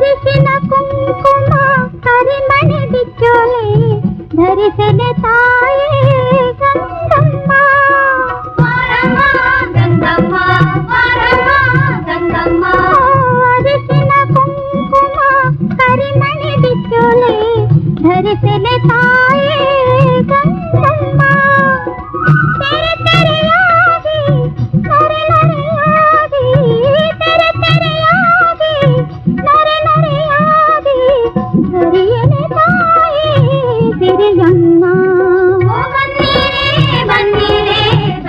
ಅರಿಶಿನ ಕುಂಕುಮ ಕರಿಮಣಿ ಬಿಚ್ಚೋಲೆ ಧರಿಸದೆ ತಾಯೇ ಗಂಗಮ್ಮ. ಬಾರಮ್ಮ ಗಂಗಮ್ಮ ಬಾರಮ್ಮ ಗಂಗಮ್ಮ. ಅರಿಶಿನ ಕುಂಕುಮ ಕರಿಮಣಿ ಬಿಚ್ಚೋಲೆ ಧರಿಸದೆ ತಾಯೇ ಗಂಗಮ್ಮ. ತೆರೆ ತೆರೆಯಾಗಿ ನರೆ ನರೆಯಾಗಿ ತೆರೆ ತೆರೆಯಾಗಿ ನರೆ ನರೆಯಾಗಿ ಹರಿಯನೆ ತಾಯೇ ಸಿರಿಯಮ್ಮ. ಬನ್ನೀರೆ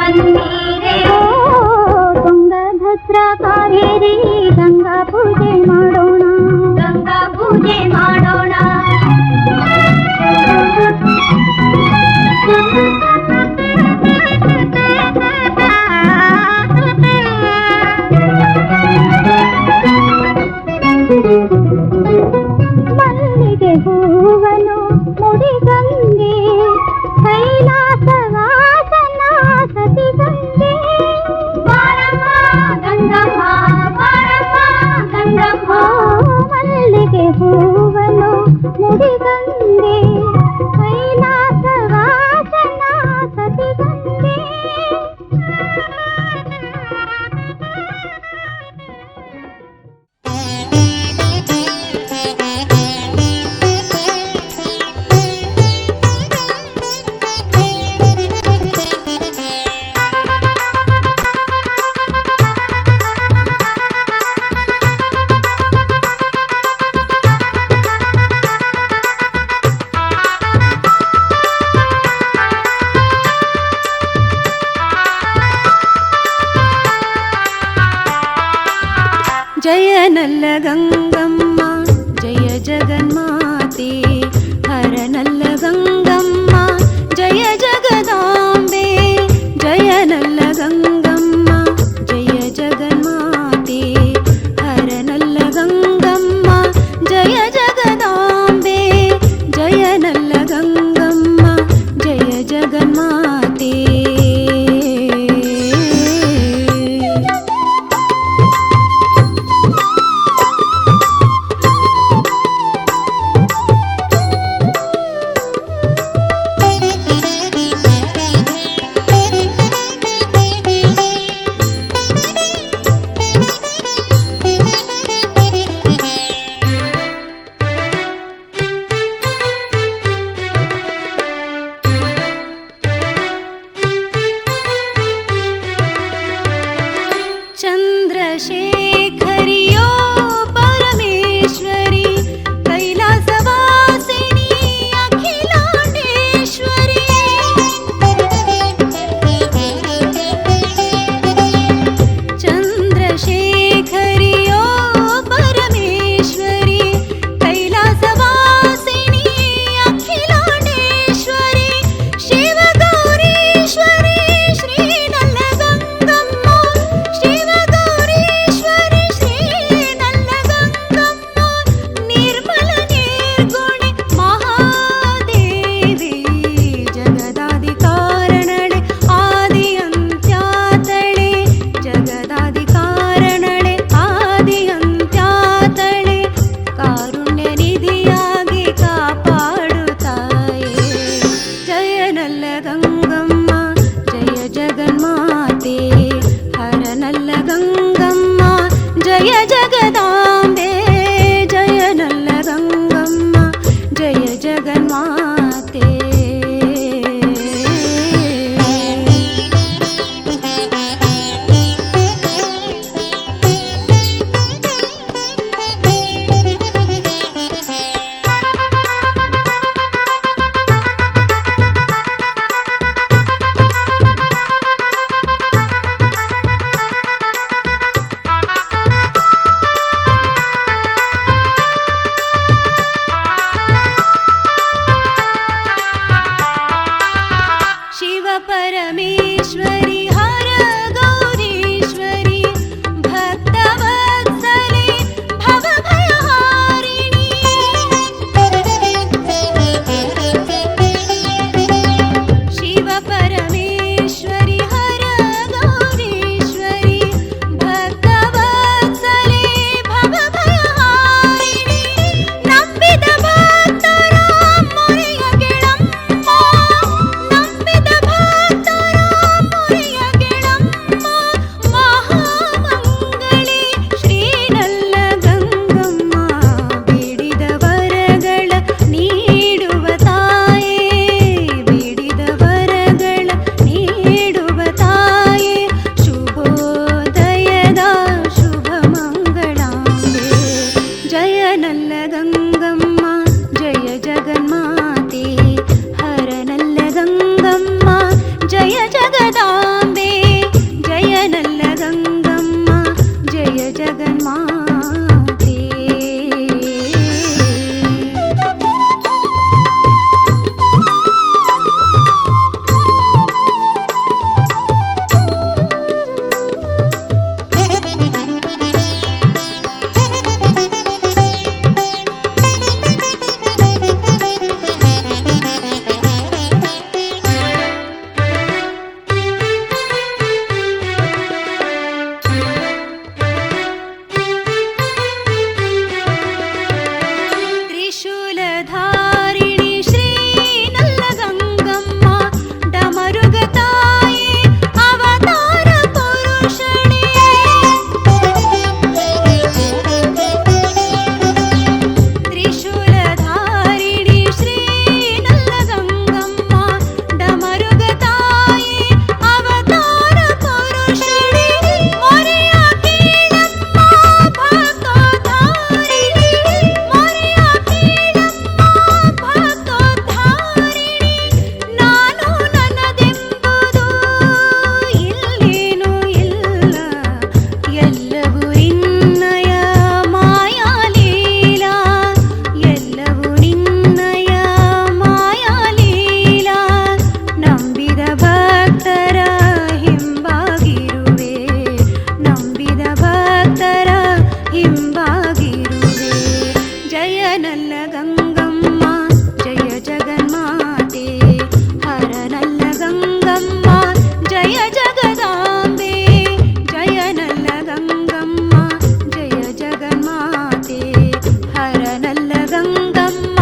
ಬನ್ನೀರೆ ಓ ತುಂಗಭದ್ರಾ ಕಾವೇರಿ ಗಂಗಾ ಪೂಜೆ ಮಾಡೋಣ ಗಂಗಾ ಪೂಜೆ ಮಾಡೋಣ. ಮಲ್ಲಿಗೆ ಹೂವನು ಮುಡಿಗಂಗೆ ಕೈಲಾಸವಾಸನ ಸತಿಗಂಗೆ. ಬಾರಮ್ಮ ಗಂಗಮ್ಮ ಬಾರಮ್ಮ ಗಂಗಮ್ಮ. ಮಲ್ಲಿಗೆ ಹೂವನು ಮುಡಿಗಂಗೆ ಕೈಲಾಸವಾಸನ ಸತಿಗಂಗೆ. ನಲ್ಲ ಗಂಗಮ್ಮ ಜಯ ಜಗನ್ಮಾತೆ, ಹರ ನಲ್ಲ ಗಂಗಮ್ಮ ಜಯ ಜಗದಾಂಬೆ, ಜಯ ನಲ್ಲ ಗಂಗಮ್ಮ ಜಯ ಜಗನ್ಮಾತೆ. ತ್ರಿಶೂಲಧಾರಿಣಿ ಶ್ರೀ ನಲ್ಲ ಗಂಗಮ್ಮ ಡಮರುಗತಾಯಿ ಅವತಾರ ಪುರುಷಣಿ, ತ್ರಿಶೂಲಧಾರಿಣಿ ಶ್ರೀ ನಲ್ಲ ಗಂಗಮ್ಮ ಡಮರುಗತಾಯಿ ಅವತಾರ ಪುರುಷಣಿ, ಮೊರೆಯ ಕೇಳಮ್ಮ ಭಕ್ತೋದ್ಧಾರಿಣಿ, ಮೊರೆಯ ಕೇಳಮ್ಮ ಭಕ್ತೋದ್ಧಾರಿಣಿ, ನಾನು ನನ್ನದೆಂಬುದು ಇಲ್ಲೇನೂ ಇಲ್ಲ, ಎಲ್ಲವೂ ನಿನ್ನಯ ಮಾಯಾಲೀಲಾ, ಎಲ್ಲವೂ ನಿನ್ನಯ ಮಾಯಾಲೀಲಾ, ನಂಬಿದ ಭಕ್ತರ ಹಿಂಬಾಗಿರುವೆ, ನಂಬಿದ ಭಕ್ತರ ಹಿಂಬಾಗಿರುವೆ. ಜಯ ನಲ್ಲ ಗಂಗಮ್ಮ ಜಯ ಜಗನ್ಮಾತೆ, ಹರ ನಲ್ಲ ಗಂಗಮ್ಮ ಜಯ ಜಗದಾಂಬೆ, ಜಯ ನಲ್ಲ ಗಂಗಮ್ಮ ಜಯ ಜಗನ್ಮಾತೆ, ಹರ ನಲ್ಲ ಗಂಗಮ್ಮ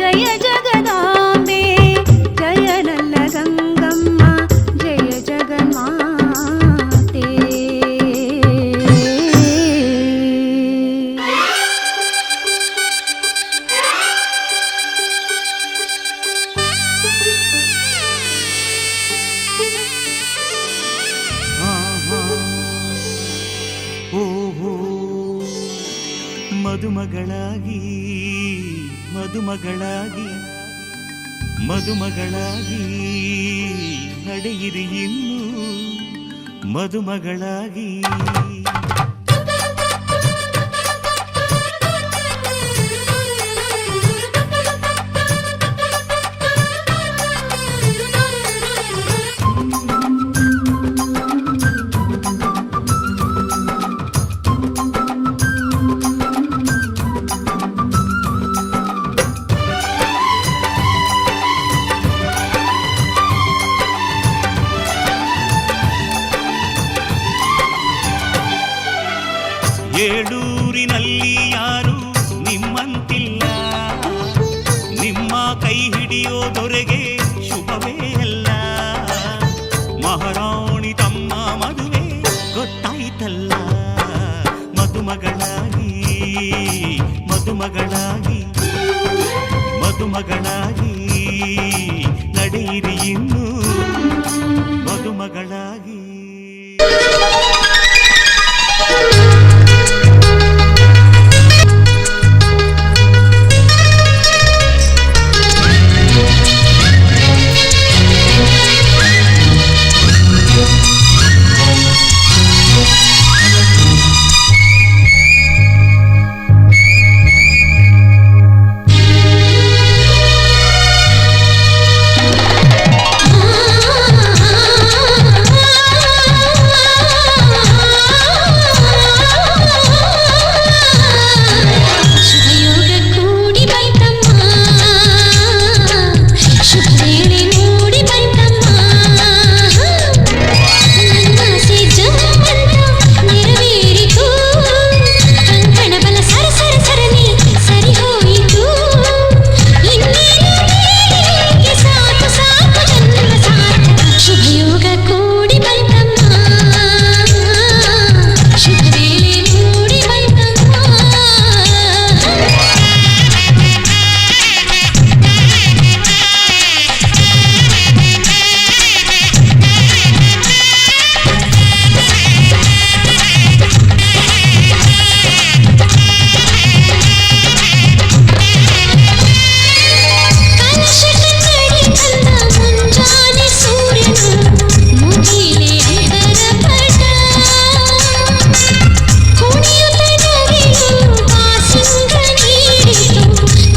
ಜಯ ಜಗದಾಂಬೆ, ಜಯ ನಲ್ಲ ಗಂಗಮ್ಮ ಜಯ ಜಗನ್ಮಾತೆ. ಓಹೋ ಮದುಮಗಳಾಗಿ ಮದುಮಗಳಾಗಿ ಮದುಮಗಳಾಗಿ ನಡೆಯಿರಿ ಇನ್ನು ಮದುಮಗಳಾಗಿ. ಏಳೂರಿನಲ್ಲಿ ಯಾರು ನಿಮ್ಮಂತಿಲ್ಲ, ನಿಮ್ಮ ಕೈ ಹಿಡಿಯೋ ದೊರೆಗೆ ಶುಭವೇ ಅಲ್ಲ. ಮಹಾರಾಣಿ ತಮ್ಮ ಮದುವೆ ಗೊತ್ತಾಯ್ತಲ್ಲ, ಮದುಮಗಳಾಗಿ ಮದುಮಗಳಾಗಿ ಮದುಮಗಳಾಗಿ ನಡೆಯಿರಿ ಇನ್ನು ಮದುಮಗಳಾಗಿ.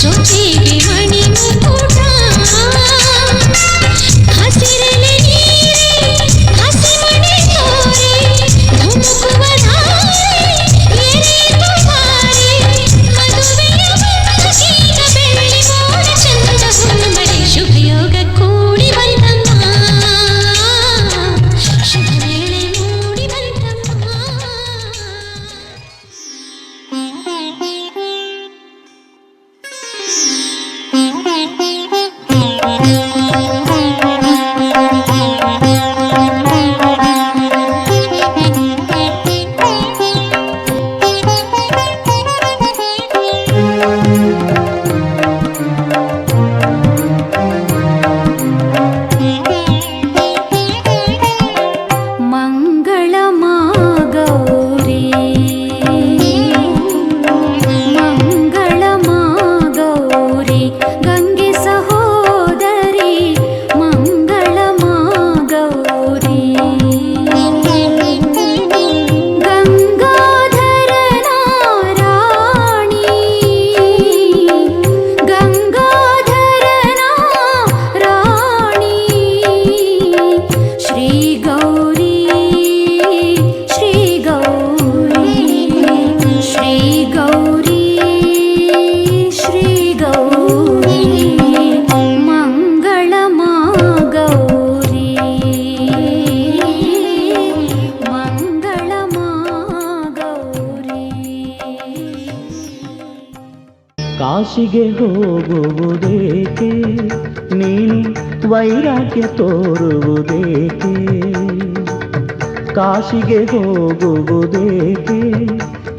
ಜೊತೆಗೆ ಮಣಿ ಮುಕುಟ ಹಸಿರಲೆ ನೀರೆ ಹಸಿಮಣೆ ತೋರೆ ಧುಮುಕುವ ಧಾರೆ ಎರೆಯುವ ಧಾರೆ ಮದುವೆಯ ಬಂಧಕೀಗ ಬೆಳ್ಳಿ ಮೋಡ ಚಂದ ಹೊನ್ನಮಳೆ ಶುಭಯೋಗ ಕೂಡಿ ಬಂತಮ್ಮ ಶುಭ ವೇಳೆ ಮೂಡಿ ಬಂತಮ್ಮ. ಮಂಗಳಮಾಗೌರಿ ಮಂಗಳಮಾಗೌರಿ ಗಂಗೆ ಸಹೋದರಿ ಮಂಗಳಮಾಗೌರಿ ಗಂಗಾಧರನ ರಾಣಿ ಗಂಗಾಧರನ ರಾಣಿ ಶ್ರೀ ಗೌರಿ ಶ್ರೀ ಗೌರಿ ಶ್ರೀ ಗೌರಿ ಶ್ರೀ ಗೌರಿ ಮಂಗಳಮಾಗೌರಿ ಮಂಗಳಮಾಗೌರಿ. ಕಾಶಿಗೆ ಹೋಗುವುದೇಕೆ ನೀನು ವೈರಾಗ್ಯ ತೋರುವುದೇಕೆ ಕಾಶಿಗೆ ಹೋಗುವುದೇಕೆ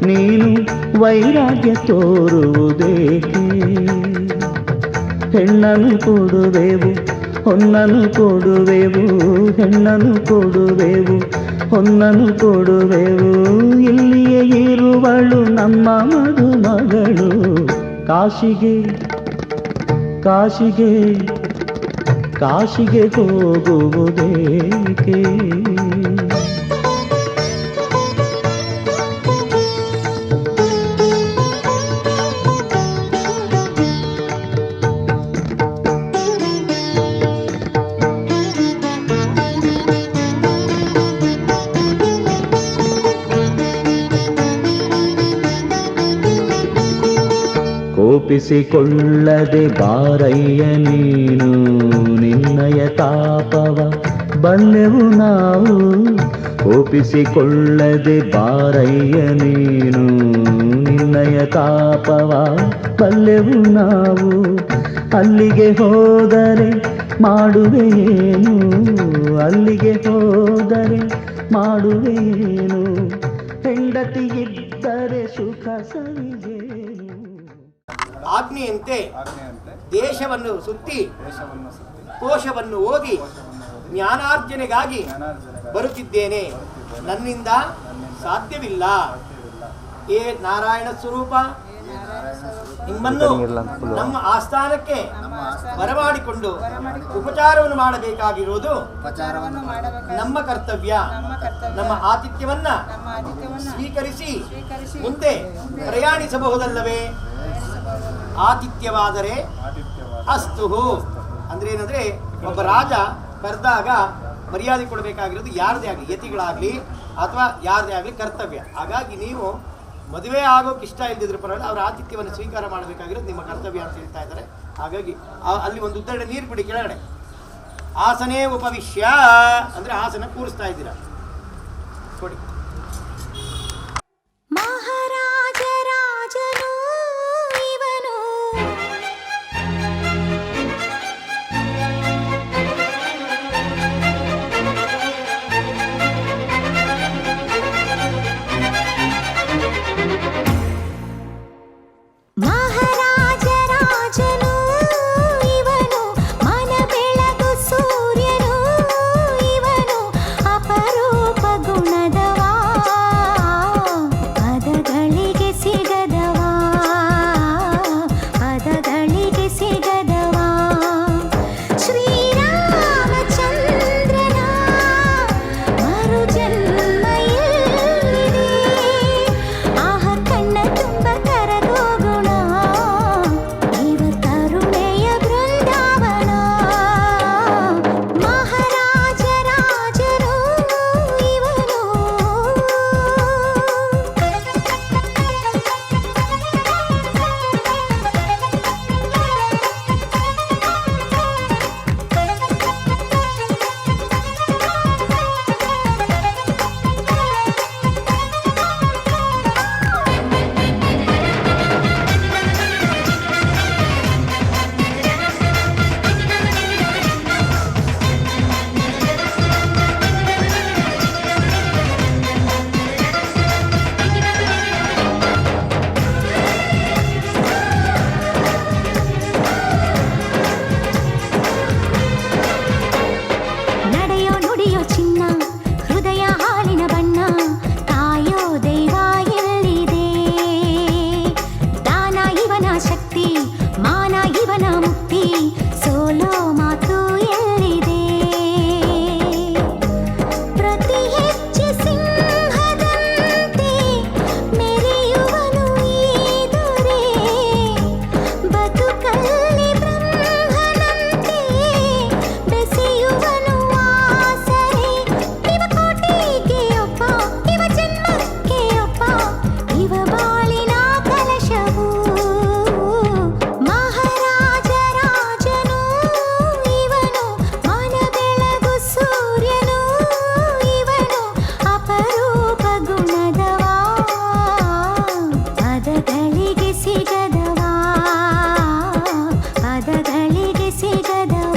ನೀನು ವೈರಾಗ್ಯ ತೋರುವುದೇಕೆ ಹೆಣ್ಣನ್ನು ಕೊಡುವೆವು ಹೊನ್ನನ್ನು ಕೊಡುವೆವು ಹೆಣ್ಣನ್ನು ಕೊಡುವೆವು ಹೊನ್ನನ್ನು ಕೊಡುವೆವು ಇಲ್ಲಿಯೇ ಇರುವಳು ನಮ್ಮ ಮದುಮಗಳು ಕಾಶಿಗೆ ಕಾಶಿಗೆ ಕಾಶಿಗೆ ಹೋಗುವುದೇಕೆ ಕೋಪಿಸಿಕೊಳ್ಳದೆ ಬಾರಯ್ಯ ನೀನು ನಿನ್ನಯ ತಾಪವ ಬಲ್ಲೆವು ನಾವು ಕೋಪಿಸಿಕೊಳ್ಳದೆ ಬಾರಯ್ಯ ನೀನು ನಿನ್ನಯ ತಾಪವ ಬಲ್ಲೆವು ನಾವು ಅಲ್ಲಿಗೆ ಹೋದರೆ ಮಾಡುವೆಯೇನು ಅಲ್ಲಿಗೆ ಹೋದರೆ ಮಾಡುವೆಯೇನು ಹೆಂಡತಿಯಿದ್ದರೆ ಸುಖ ಸವಿಯೇನು. ಆಜ್ಞೆಯಂತೆ ದೇಶವನ್ನು ಸುತ್ತಿ ಕೋಶವನ್ನು ಓದಿ ಜ್ಞಾನಾರ್ಜನೆಗಾಗಿ ಬರುತ್ತಿದ್ದೇನೆ. ನನ್ನಿಂದ ಸಾಧ್ಯವಿಲ್ಲ. ಏ ನಾರಾಯಣ ಸ್ವರೂಪ, ನಿಮ್ಮನ್ನು ನಮ್ಮ ಆಸ್ಥಾನಕ್ಕೆ ಬರಮಾಡಿಕೊಂಡು ಉಪಚಾರವನ್ನು ಮಾಡಬೇಕಾಗಿರುವುದು ನಮ್ಮ ಕರ್ತವ್ಯ. ನಮ್ಮ ಆತಿಥ್ಯವನ್ನ ಸ್ವೀಕರಿಸಿ ಮುಂದೆ ಪ್ರಯಾಣಿಸಬಹುದಲ್ಲವೇ? ಆತಿಥ್ಯವಾದರೆ ಅಸ್ತು ಅಂದ್ರೆ ಏನಂದ್ರೆ, ಒಬ್ಬ ರಾಜ ಕರೆದಾಗ ಮರ್ಯಾದೆ ಕೊಡಬೇಕಾಗಿರೋದು ಯಾರದೇ ಆಗಲಿ, ಯತಿಗಳಾಗಲಿ ಅಥವಾ ಯಾರದೇ ಆಗಲಿ ಕರ್ತವ್ಯ. ಹಾಗಾಗಿ ನೀವು ಮದುವೆ ಆಗೋಕೆ ಇಷ್ಟ ಇಲ್ದಿದ್ರು ಪರವಾಗಿಲ್ಲ, ಅವರ ಆತಿಥ್ಯವನ್ನು ಸ್ವೀಕಾರ ಮಾಡಬೇಕಾಗಿರೋದು ನಿಮ್ಮ ಕರ್ತವ್ಯ ಅಂತ ಹೇಳ್ತಾ ಇದ್ದಾರೆ. ಹಾಗಾಗಿ ಅಲ್ಲಿ ಒಂದು ಉದ್ದರಣೆ ನೀರು ಬಿಡಿ ಕೆಳಗಡೆ. ಆಸನೇ ಉಪವಿಶ್ಯ ಅಂದ್ರೆ ಆಸನ ಕೂರಿಸ್ತಾ ಇದ್ದೀರಾ, ಕೊಡಿ. ಮಹಾರಾಜ ರಾಜನು ಇವನು ಮಹಾರಾಜ ರಾಜನು ಇವನು ಮನ ಬೆಳಗು ಸೂರ್ಯನು ಇವನು ಅಪರೂಪ ಗುಣದವಾ ಇವನ ಶಕ್ತಿ, ಮಾನ ಇವನ ಮುಕ್ತಿ, ಸೋಲೋ ಮಾತು ಎಲ್ಲಿದೆ? ಪ್ರತಿ ಹೆಜ್ಜೆ ಸಿಂಹದಂತೆ ಮೆರೆಯುವನು ಈ ದೊರೆ, ಬದುಕಲ್ಲಿ ಬ್ರಹ್ಮನಂತೆ ಬೆಸೆಯುವನು ಆಸರೆ. ಇವ ಕೋಟಿಗೆ ಒಬ್ಬ, ಇವ ಜನ್ಮಕ್ಕೆ ಒಬ್ಬ, ಇವ ಬಾಳಿನ ಕಲಶವು. ಮಹಾರಾಜ ರಾಜನು ಇವನು, ಮನ ಬೆಳಗು ಸೂರ್ಯನು ಇವನು, ಅಪರೂಪ ಗುಣದವ, ಪದಗಳಿಗೆ ಸಿಗದವ, ಪದಗಳಿಗೆ ಸಿಗದವ.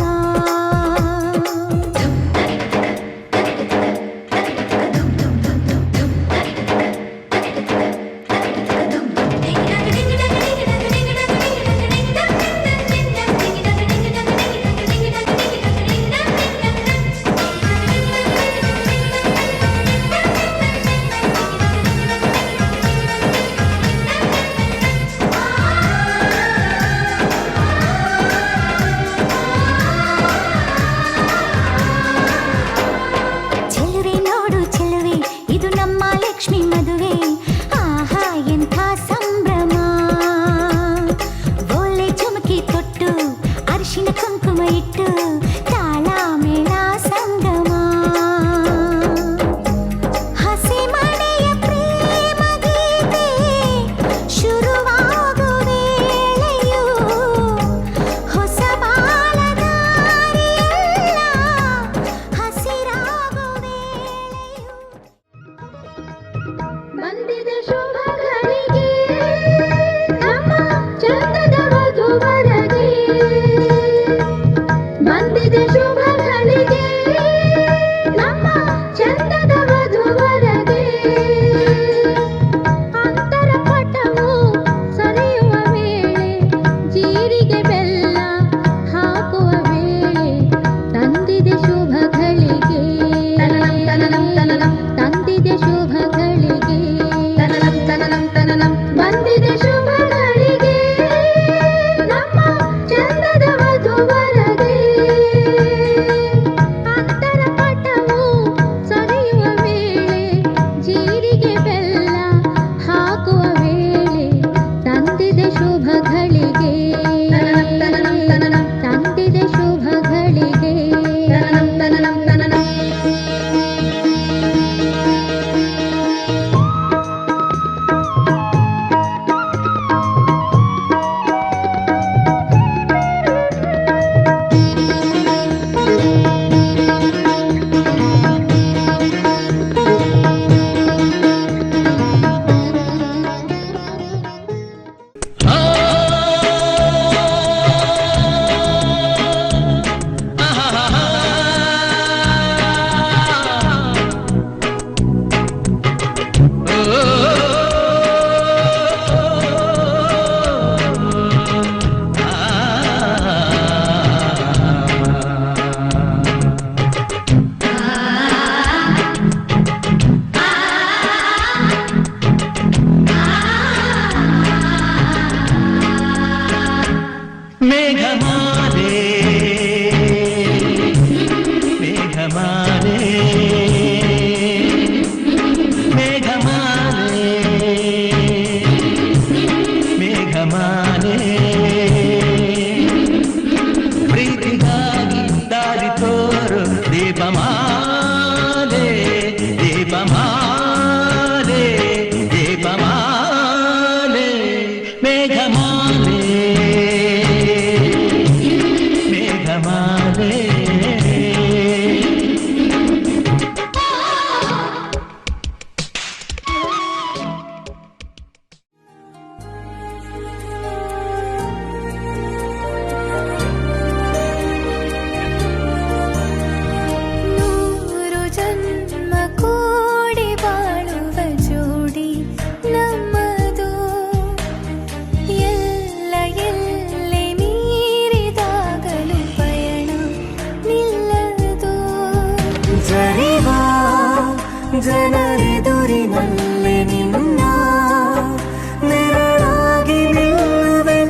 ಚೆಲುವೆ ನೋಡು ಚೆಲುವೆ, ಇದು ನಮ್ಮ ಲಕ್ಷ್ಮಿ ಮದುವೆ. ಆಹಾ ಎಂಥ ಸಂಭ್ರಮ, ಓಲೆ ಚುಮಕಿ ತೊಟ್ಟು, ಅರಿಶಿನ ಕುಂಕುಮ ಇಟ್ಟು, ತಾಳ ಮೇಳ ಸಂಗಮ. ಹಸಿ ಮನೆಯ ಪ್ರೇಮ ಗೀತೆ ಶುರುವಾಗು ವೇಳೆಯು, ಹೊಸ ಬಾಳ ದಾರಿಯೆಲ್ಲ ಹಸಿರಾಗು ವೇಳೆಯು. ಬಂದಿದೆ ಶುಭ ಘಳಿಗೆ, ನಮ್ಮ ಚಂದದ ವಧುವರಗೆ. ಬಂದಿದೆ ಶುಭ ಘಳಿಗೆ, ನಮ್ಮ ಚಂದದ ವಧುವರಗೆ. ಅಂತರ ಪಟವು ಸರಿಯುವ ವೇಳೆ, ಜೀರಿಗೆ ಬೆಲ್ಲ ಹಾಕುವ ವೇಳೆ, ತಂದಿದೆ ಶುಭ ಘಳಿಗೆ, ತಂದಿದೆ ಶುಭ ಘಳಿಗೆ, ಬಂದಿದೆ ಶುಭ ಘಳಿಗೆ, ನಮ್ಮ ಚಂದದ ವಧುವರಗೆ. ಅಂತರ ಪಟವು ಸರಿಯುವ ವೇಳೆ, ಜೀರಿಗೆ ಬೆಲ್ಲ ಹಾಕುವ ವೇಳೆ, ತಂದಿದೆ ಶುಭ ಘಳಿಗೆ, ತಂದಿದೆ ಶುಭ ಘಳಿಗೆ. ಮೇಘಮಾಲೆ ಮೇಘಮಾಲೆ ಮೇಘಮಾಲೆ ಮೇಘಮಾಲೆ, ಪ್ರೀತಿಗಾಗಿ ದಾರಿ ತೋರು ದೀಪಮಾಲೆ, ದೀಪಮಾಲೆ, ದೀಪಮಾಲೆ. ಮೇಘಮಾಲೆ ಮೇಘಮಾಲೆ. ನೂರು ಜನ್ಮ ಕೂಡಿ ಬಾಳುವ ಜೋಡಿ ನಮ್ಮದು, ಎಲ್ಲ ಎಲ್ಲಿ ಮೀರಿದಾಗಲೂ ಪಯಣ ನಿಲ್ಲದು. ಜರಿವ ಜನರೆದುರಿನಲ್ಲಿ ನಿನ್ನ ನೆರಳಾಗಿ ನಿಲ್ಲುವೆನು.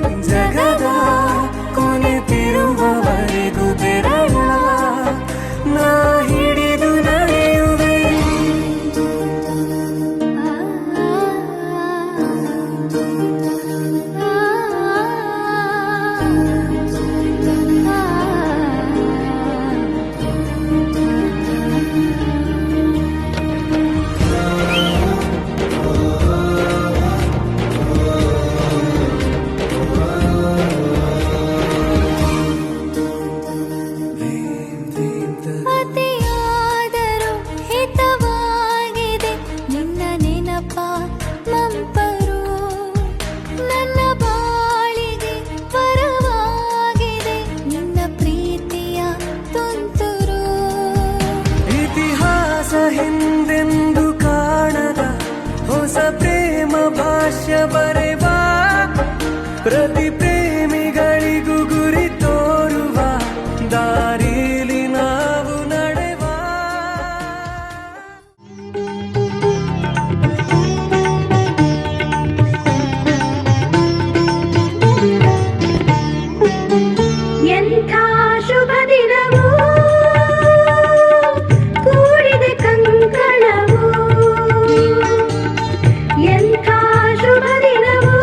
ಪ್ರತಿ ಪ್ರೇಮಿಗಳಿಗೂ ಗುರಿ ತೋರುವ ದಾರಿಲಿ ನಾವು ನಡೆವ. ಎಂಥ ಶುಭ ದಿನವೂ ಕೂಡಿದೆ ಕಂಕಣವು, ಎಂಥ ಶುಭ ದಿನವೂ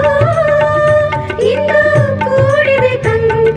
ಇಂದು ಕೂಡಿದೆ ಕಂಕಣವು.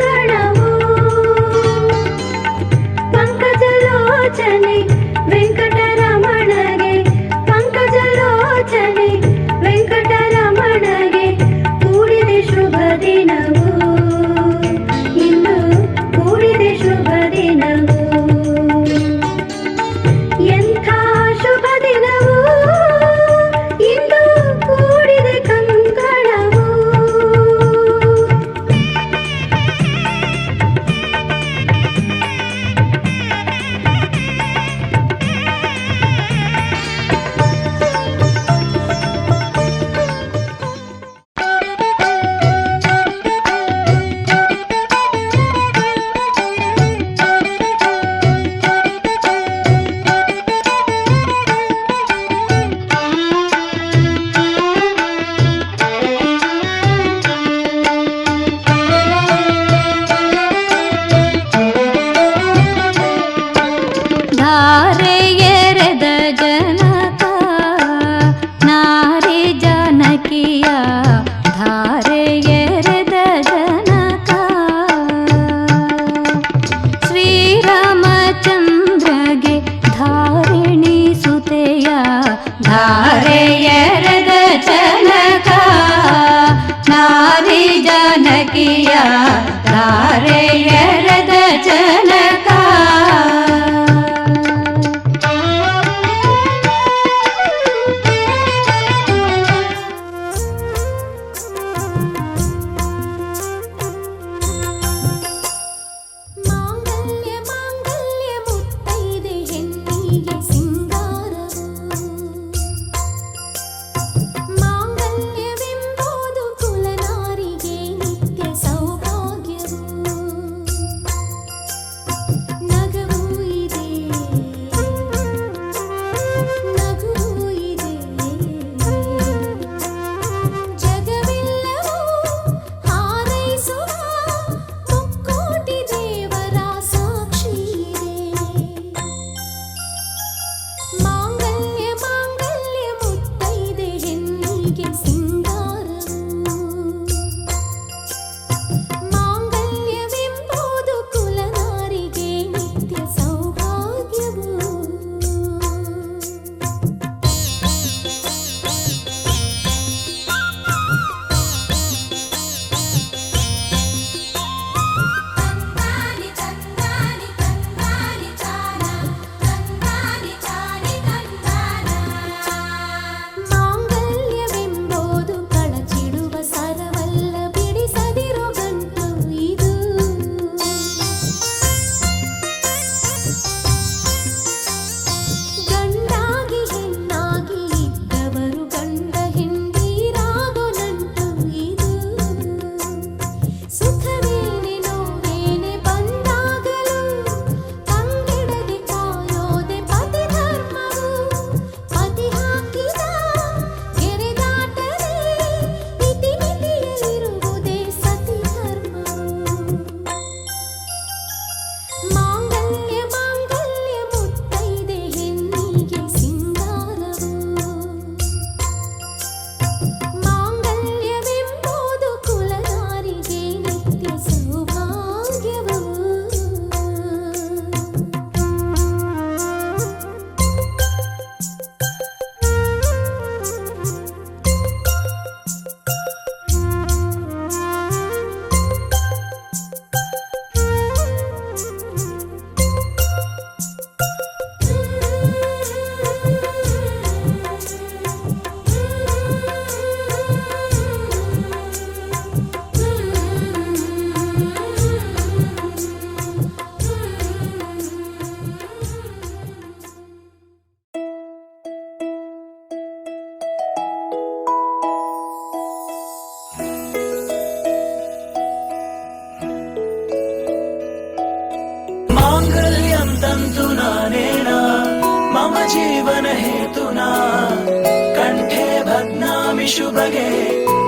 शुभगे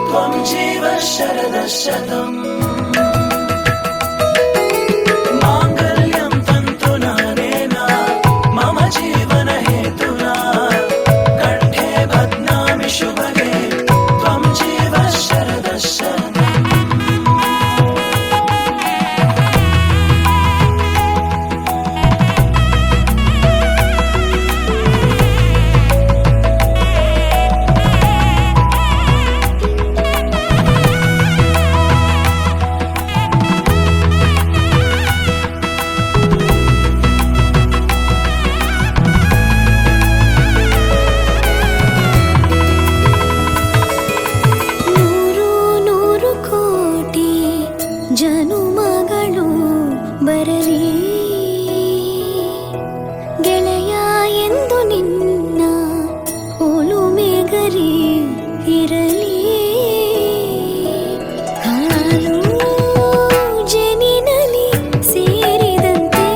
त्वं जीव शरदः शतम् माङ्गल्यं तन्तुना नेन मम जीवन हेतुना कण्ठे बध्नामि शुभगे त्वं जीव शरदः शतम् ಜನುಮಗಳು ಬರಲಿ ಗೆಳೆಯ ಎಂದು ನಿನ್ನ ಒಲುಮೆಗರಿ ಇರಲಿ ಹಾಲು ಜನಿನಲಿ ಸೇರಿದಂತೆ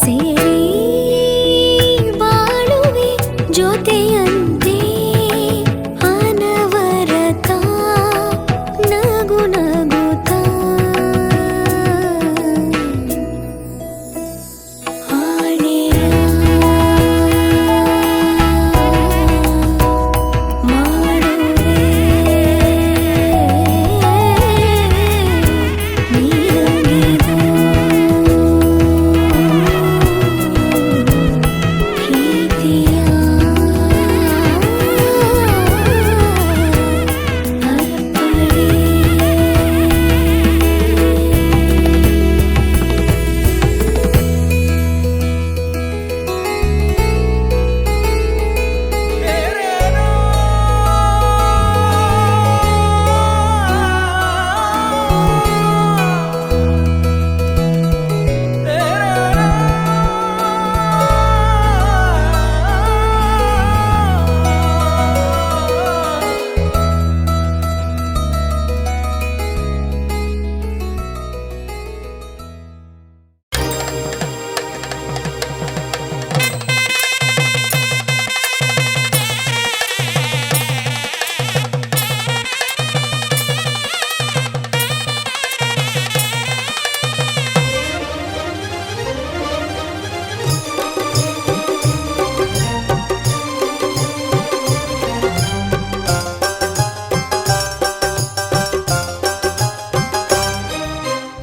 ಸೇರಿ ಬಾಳುವೆ ಜೊತೆಯಂತೆ ಅನವರತ ನಗು ನಗುತ್ತಾ ಹಾಡೆಯ ಮಾಡುವೆ ನೀರಗಿದು ಪ್ರೀತಿಯ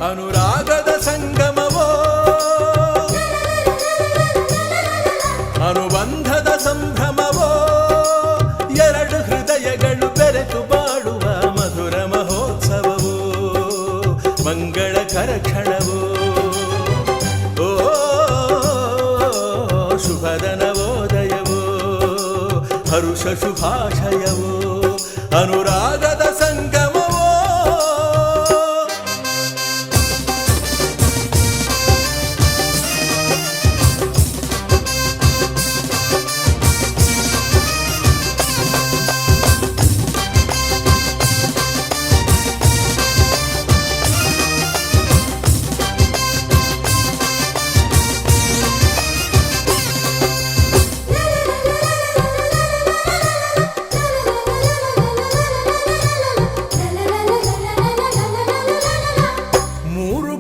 ಅನುರಾಗದ ಸಂಗಮವೋ ಅನುಬಂಧದ ಸಂಭ್ರಮವೋ ಎರಡು ಹೃದಯಗಳು ಬೆರೆತು ಬಾಳುವ ಮಧುರ ಮಹೋತ್ಸವವೋ ಮಂಗಳಕರ ಕ್ಷಣವೋ ಓ ಶುಭದ ನವೋದಯವೋ ಹರುಷ ಶುಭಾಶಯವೋ ಅನುರಾಗದ ಸಂಗಮವೋ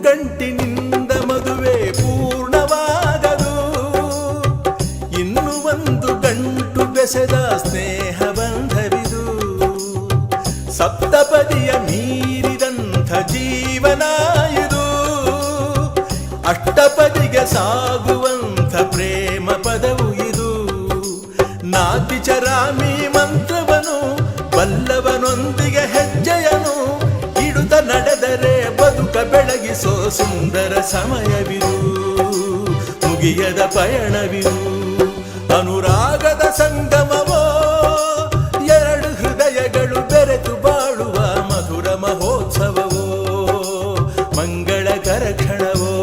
ಗಂಟಿನಿಂದ ಮದುವೆ ಪೂರ್ಣವಾಗದು ಇನ್ನು ಒಂದು ಗಂಟು ಬೆಸೆದ ಸ್ನೇಹ ಬಂಧವಿದು ಸಪ್ತಪದಿಯ ಮೀರಿದಂಥ ಜೀವನ ಇದು ಅಷ್ಟಪದಿಗೆ ಸಾಗುವಂಥ ಪ್ರೇಮ ಪದವು ಇದು ನಾತಿಚರಾಮಿ ಮಂತ್ರವನು ಬಲ್ಲವನೊಂದಿಗೆ ಹೆಜ್ಜೆಯನು ಇಡುತ್ತ ನಡೆದರೆ ಬದುಕ ಬೆಳಗಿಸೋ ಸುಂದರ ಸಮಯವಿದು ಮುಗಿಯದ ಪಯಣವಿದು ಅನುರಾಗದ ಸಂಗಮವೋ ಎರಡು ಹೃದಯಗಳು ಬೆರೆತು ಬಾಳುವ ಮಧುರ ಮಹೋತ್ಸವವೋ ಮಂಗಳಕರ ಕ್ಷಣವೋ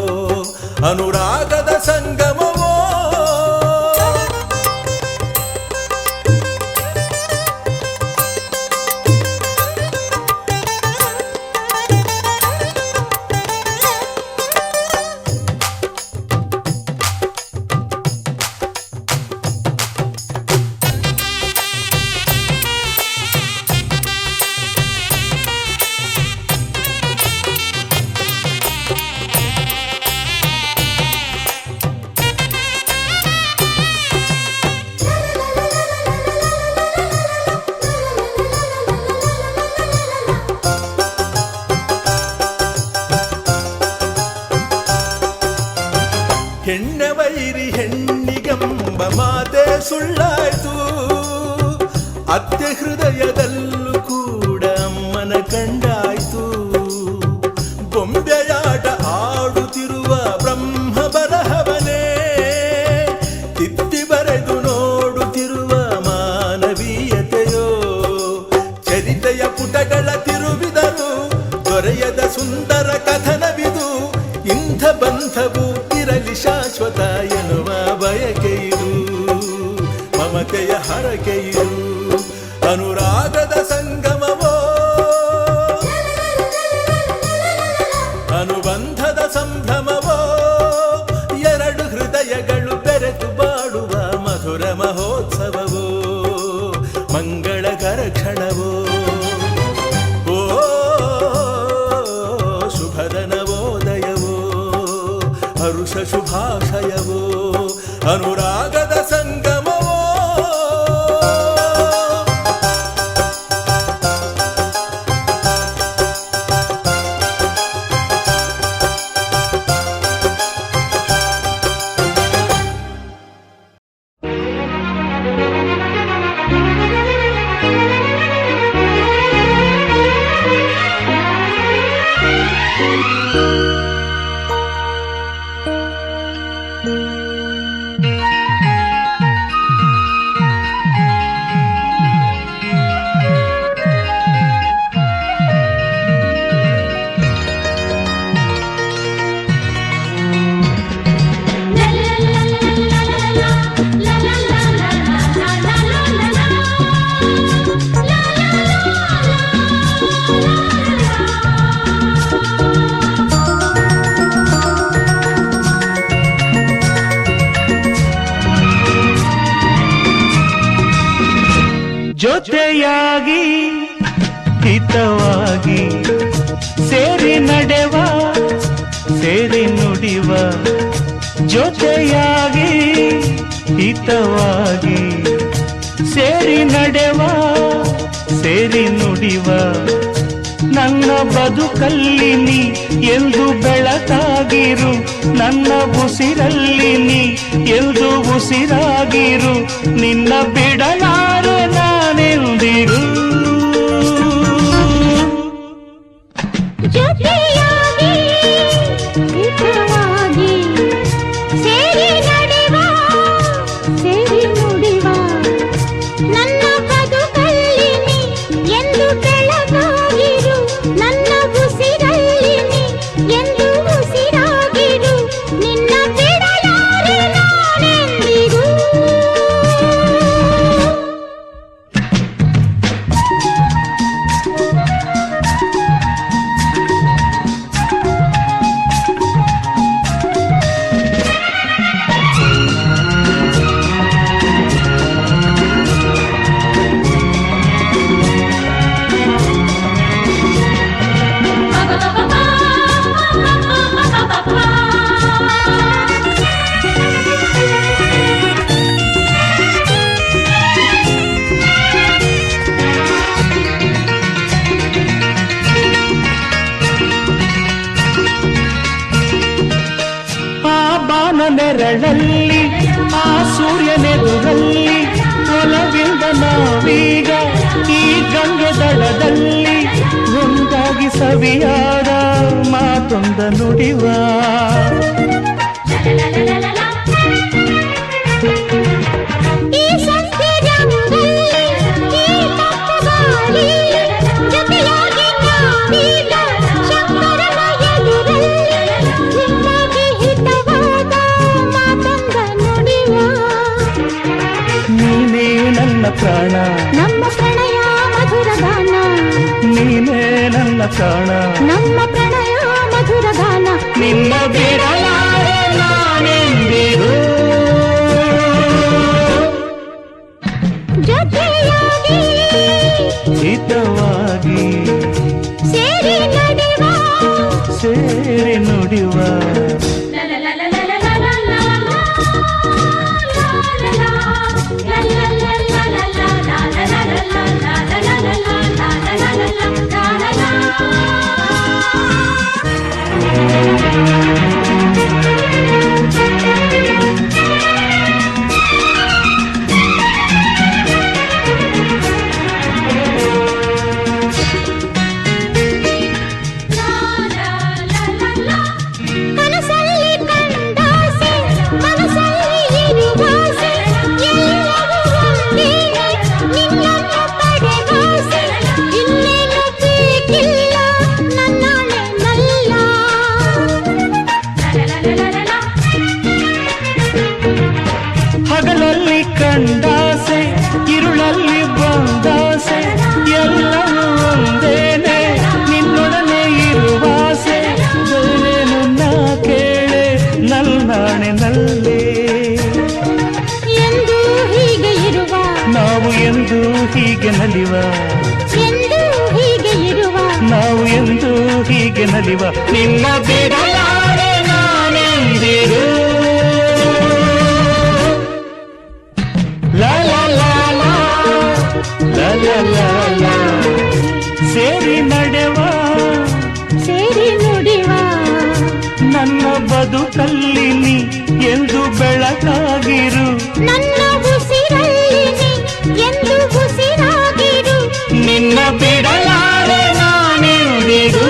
ಅನುರಾಗದ ಸಂಗಮವೋ ಹೆಣ್ಣೆ ವೈರಿ ಹೆಣ್ಣಿಗೆಂಬ ಮಾತೆ ಸುಳ್ಳಾಯ್ತು. ಅತ್ತೆ ಹೃದಯದಲ್ಲೂ ಕೂಡ ಅಮ್ಮನ ಕಂಡಾಯ್ತು. ಬೊಂಬೆಯಾಟ ಆಡುತ್ತಿರುವ ಬ್ರಹ್ಮ ಬರಹವನೇ ತಿದ್ದಿ ಬರೆದು ನೋಡುತ್ತಿರುವ ಮಾನವೀಯತೆಯೋ. ಚರಿತೆಯ ಪುಟಗಳ ತಿರುವಿದರು ದೊರೆಯದ ಸುಂದರ ಕಥನವಿದು. ಇಂಥ ಬಂಧವು ಇರಲಿ ಶಾಶ್ವತ ಎನ್ನುವ ಬಯಕೆಯಿದು. ಮಮತೆಯ ಹರಕೆಯಿದು. ಅನುರಾಗದ ಸಂಗಮವೋ ಅನುಬಂಧದ ಸಂಭ್ರಮವೋ. ಎರಡು ಹೃದಯಗಳು ಬೆರೆತು ಬಾಡುವ ಮಧುರ ಮಹೋತ್ಸವವೋ ಮಂಗಳಕರ ಕ್ಷಣವೋ. ಓ ಶುಭದ ನವೋದಯವೋ ಹರುಷ ಶುಭಾಶಯವೋ ಅನುರಾಗದ ಸಂಗಮವೋ. ಜೊತೆಯಾಗಿ ಹಿತವಾಗಿ ಸೇರಿ ನಡೆವ ಸೇರಿ ನುಡಿವ. ಜೊತೆಯಾಗಿ ಹಿತವಾಗಿ ಸೇರಿ ನಡೆವ ಸೇರಿ ನುಡಿವ. ನನ್ನ ಬದುಕಲ್ಲಿ ನೀ ಎಂದು ಬೆಳಕಾಗಿರು. ನನ್ನ ಉಸಿರಲ್ಲಿ ನೀ ಎಂದು ಉಸಿರಾಗಿರು. ನಿನ್ನ ಬಿಡಲಾರೆ ನಾನೆಂದಿರು. ಜೊತೆಯಾಗಿ ಹಿತವಾಗಿ ಸೇರಿ ನಡೆವ ಸೇರಿ ನುಡಿವ. ನನ್ನ ಬದುಕಲ್ಲಿ ನೀ ಎಂದು ಬೆಳಕಾಗಿರು. ನನ್ನ ಉಸಿರಲ್ಲಿ ನೀ ಎಂದು ಉಸಿರಾಗಿರು. ನಿನ್ನ ಬಿಡಲಾರೆ ನಾನೆಂದಿರು. ನೆರಳಲ್ಲಿ ಆ ಸೂರ್ಯನೆದುರಲ್ಲಿ ಒಲವಿಂದ ನಾವೀಗ ಈ ಗಂಗೆ ದಳದಲ್ಲಿ ಒಂದಾಗಿ ಸವಿಯಾದ ಮಾತೊಂದ ನುಡಿವ. ಪ್ರಾಣ ನಮ್ಮ ಪ್ರಣಯ ಮಧುರ ಗಾನ. ನೀನೇ ನನ್ನ ಪ್ರಾಣ ನಮ್ಮ ಪ್ರಣಯ ಮಧುರ ಗಾನ. ನಿನ್ನ ಬಿಡಲಾರೆ ನಾನೆಂದಿರು. ಜೊತೆಯಾಗಿ ಹಿತವಾಗಿ ಸೇರಿ ನಡೆವ ಸೇರಿ ನುಡಿವ. la la la la ಉಸಿರಲ್ಲೇ ಎಂದು ಹೀಗೆ ಇರುವ ನಾವು ಎಂದು ಹೀಗೆ ನಲಿವ ಎಂದು ಹೀಗೆ ಇರುವ ನಾವು ಎಂದು ಹೀಗೆ ನಲಿವ ನಿನ್ನ ಬಿಡಲಾರೆ ನಾನೆಂದಿರು ಲಾ ಲಾ ಲಾ ಲಾ ಲಾ ಲಾ ಲಾ ಲಾ ಸೇರಿ ನಡೆವ ಸೇರಿ ನುಡಿವ ನನ್ನ ಬದುಕಲ್ಲಿ ನೀ ಎಂದು ಬೆಳಕಾಗಿರು ನನ್ನ ಉಸಿರಲ್ಲಿ ನೀ ಎಂದು ಉಸಿರಾಗಿರು ನಿನ್ನ ಬಿಡಲಾರೆ ನಾನೆಂದಿರು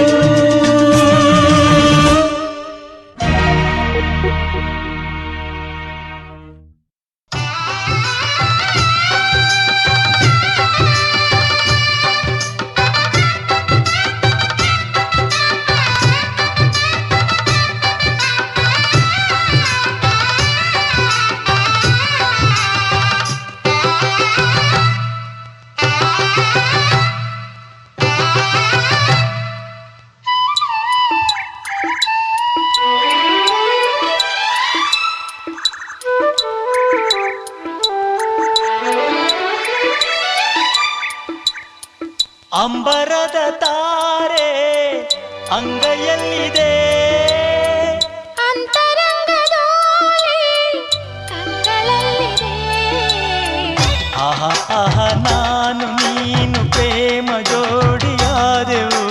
ಅಂಬರದ ತಾರೆ ಅಂಗೈಯಲ್ಲಿದೆ ಅಂತರಂಗದೋಲೆ ಕಂಗಳಲ್ಲಿದೆ ಆಹ ಆಹ ನಾನು ನೀನು ಪ್ರೇಮ ಜೋಡಿಯಾದೆವು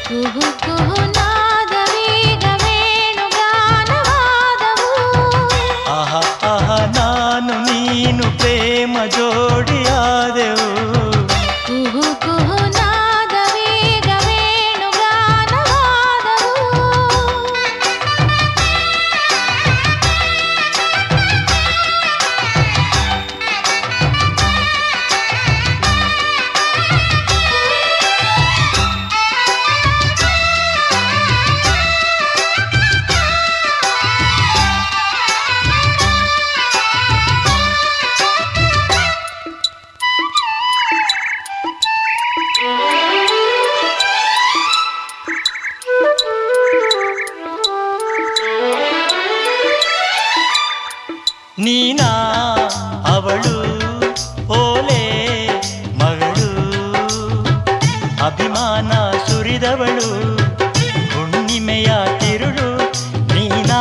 ಕುಹು ಕುಹು ನಾದವೀಗ ವೇಣುಗಾನವಾದವು ಆಹ ಆಹ ನಾನು ನೀನು ಪ್ರೇಮ ಜೋಡಿಯಾದೆವು ಕುಹು ಕುಹು ನಾದವೀಗ ವೇಣುಗಾನವಾದವು ನೀನಾ ಅವಳು ಓಲೆ ಮಗಳು ಅಭಿಮಾನ ಸುರಿದವಳು ಹುಣ್ಣಿಮೆಯ ತಿರುಳು ನೀನಾ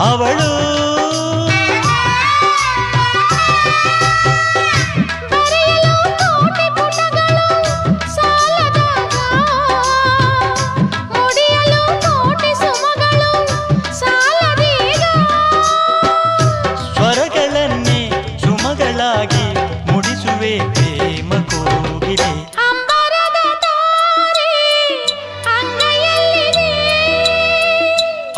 ಅವಳು ಬರೆಯಲು ಕೋಟಿ ಪುಟಗಳು ಸಾಲದಾಗ ಮುಡಿಯಲು ಕೋಟಿ ಸುಮಗಳು ಸಾಲದೀಗ ಸ್ವರಗಳನ್ನೇ ಸುಮಗಳಾಗಿ ಮುಡಿಸುವೆ ಪ್ರೇಮ ಕೋಗಿಲೆ ಅಂಬರದ ತಾರೆ ಅಂಗೈಯಲ್ಲಿದೆ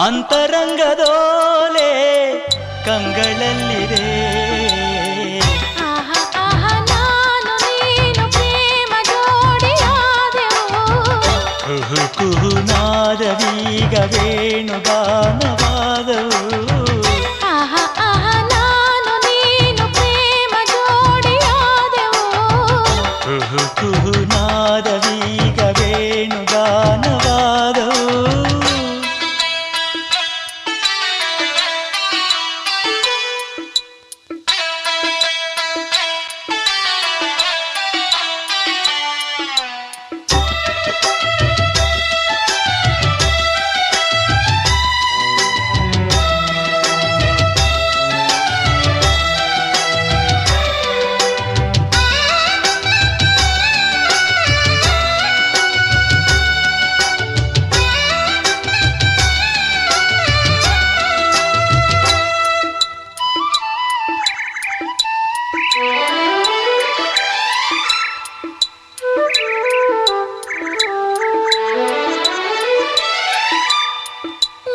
ಅಂತರಂಗದೋಲೆ ಕಂಗಳಲ್ಲಿದೆ ಆಹ ಆಹ ನಾನು ನೀನು ಪ್ರೇಮ ಜೋಡಿಯಾದೆವು ಕುಹು ಕುಹು ನಾದವೀಗ ವೇಣುಗಾನವಾದವು ಆಹ ಆಹ ನಾನು ನೀನು ಪ್ರೇಮ ಜೋಡಿಯಾದೆವು ಕುಹು ಕುಹು ನಾದವೀಗ ವೇಣುಗಾನವಾದವು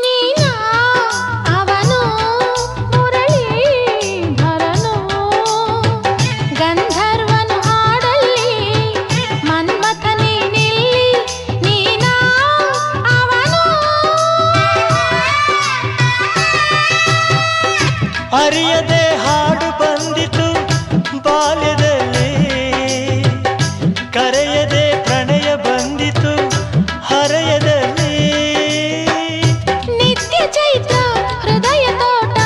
ನೀನಾ ಅವನು ಮುರಳೀಧರನು ಗಂಧರ್ವನು ಹಾಡಲ್ಲಿ ಮನ್ಮಥ ನೀನಿಲ್ಲಿ ನೀನಾ ಅವನು ಅರಿಯದೆ ಹಾಡು ಬಂದಿತು ಬಾಲ್ಯದಲ್ಲಿ ಕರೆಯದೆ ಪ್ರಣಯ ಬಂದಿತು ಹರೆಯದಲ್ಲಿ ನಿತ್ಯ ಚೈತ್ರ ಹೃದಯ ತೋಟ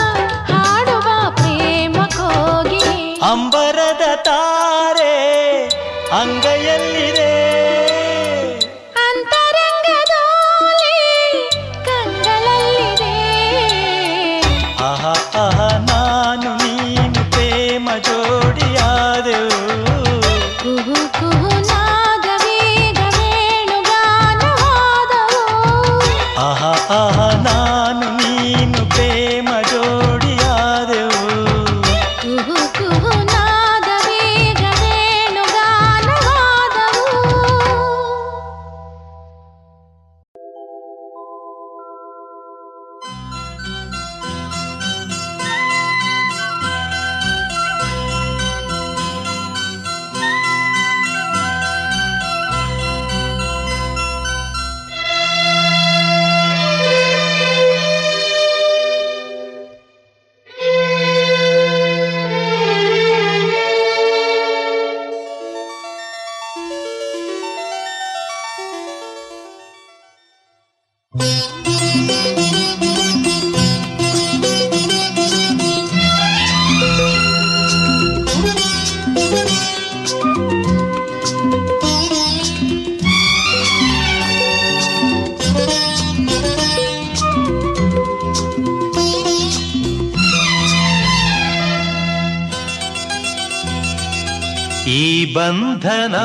ಬಂಧನ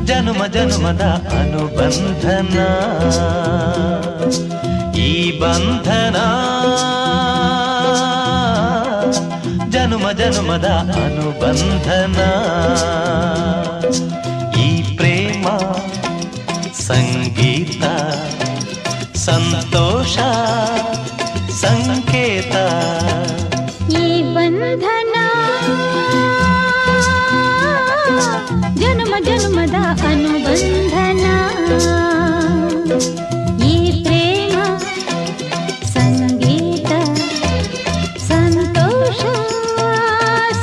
ಜನುಮ ಜನುಮದ ಅನುಬಂಧನ, ಈ ಬಂಧನ ಜನುಮ ಜನುಮದ ಅನುಬಂಧನ, ಈ ಪ್ರೇಮ ಸಂಗೀತ ಸಂತೋಷ ಸಂಕೇತ, ಈ ಬಂಧನ ಜನ್ಮ ಜನ್ಮದ ಅನುಬಂಧನ, ಈ ಪ್ರೇಮ ಸಂಗೀತ ಸಂತೋಷ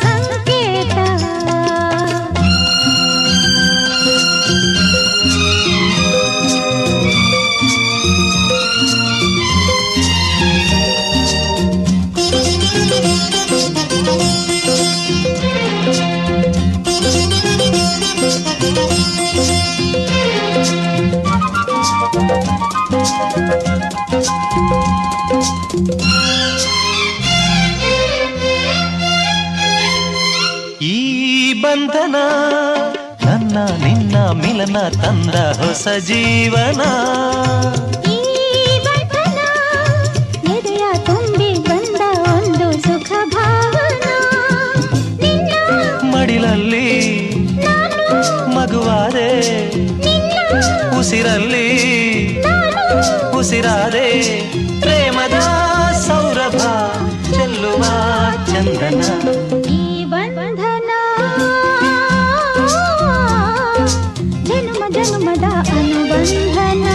ಸಂಕೇತ. ಈ ಬಂಧನ ನನ್ನ ನಿನ್ನ ಮಿಲನ ತಂದ ಹೊಸ ಜೀವನ, ಈ ಬಂಧನ ಎದೆಯ ತುಂಬಿ ಬಂದ ಒಂದು ಸುಖ ಭಾವನ, ನಿನ್ನ ಮಡಿಲಲ್ಲಿ ನಾನು ಮಗುವಾದೆ, ನಿನ್ನ ಉಸಿರಲ್ಲಿ ನಾನು ಉಸಿರಾದೆ, ಪ್ರೇಮದ ಸೌರಭ ಚೆಲ್ಲುವ ಚಂದನ, ಈ ಬಂಧನ ಜನ್ಮ ಜನ್ಮದ ಅನುಬಂಧನ.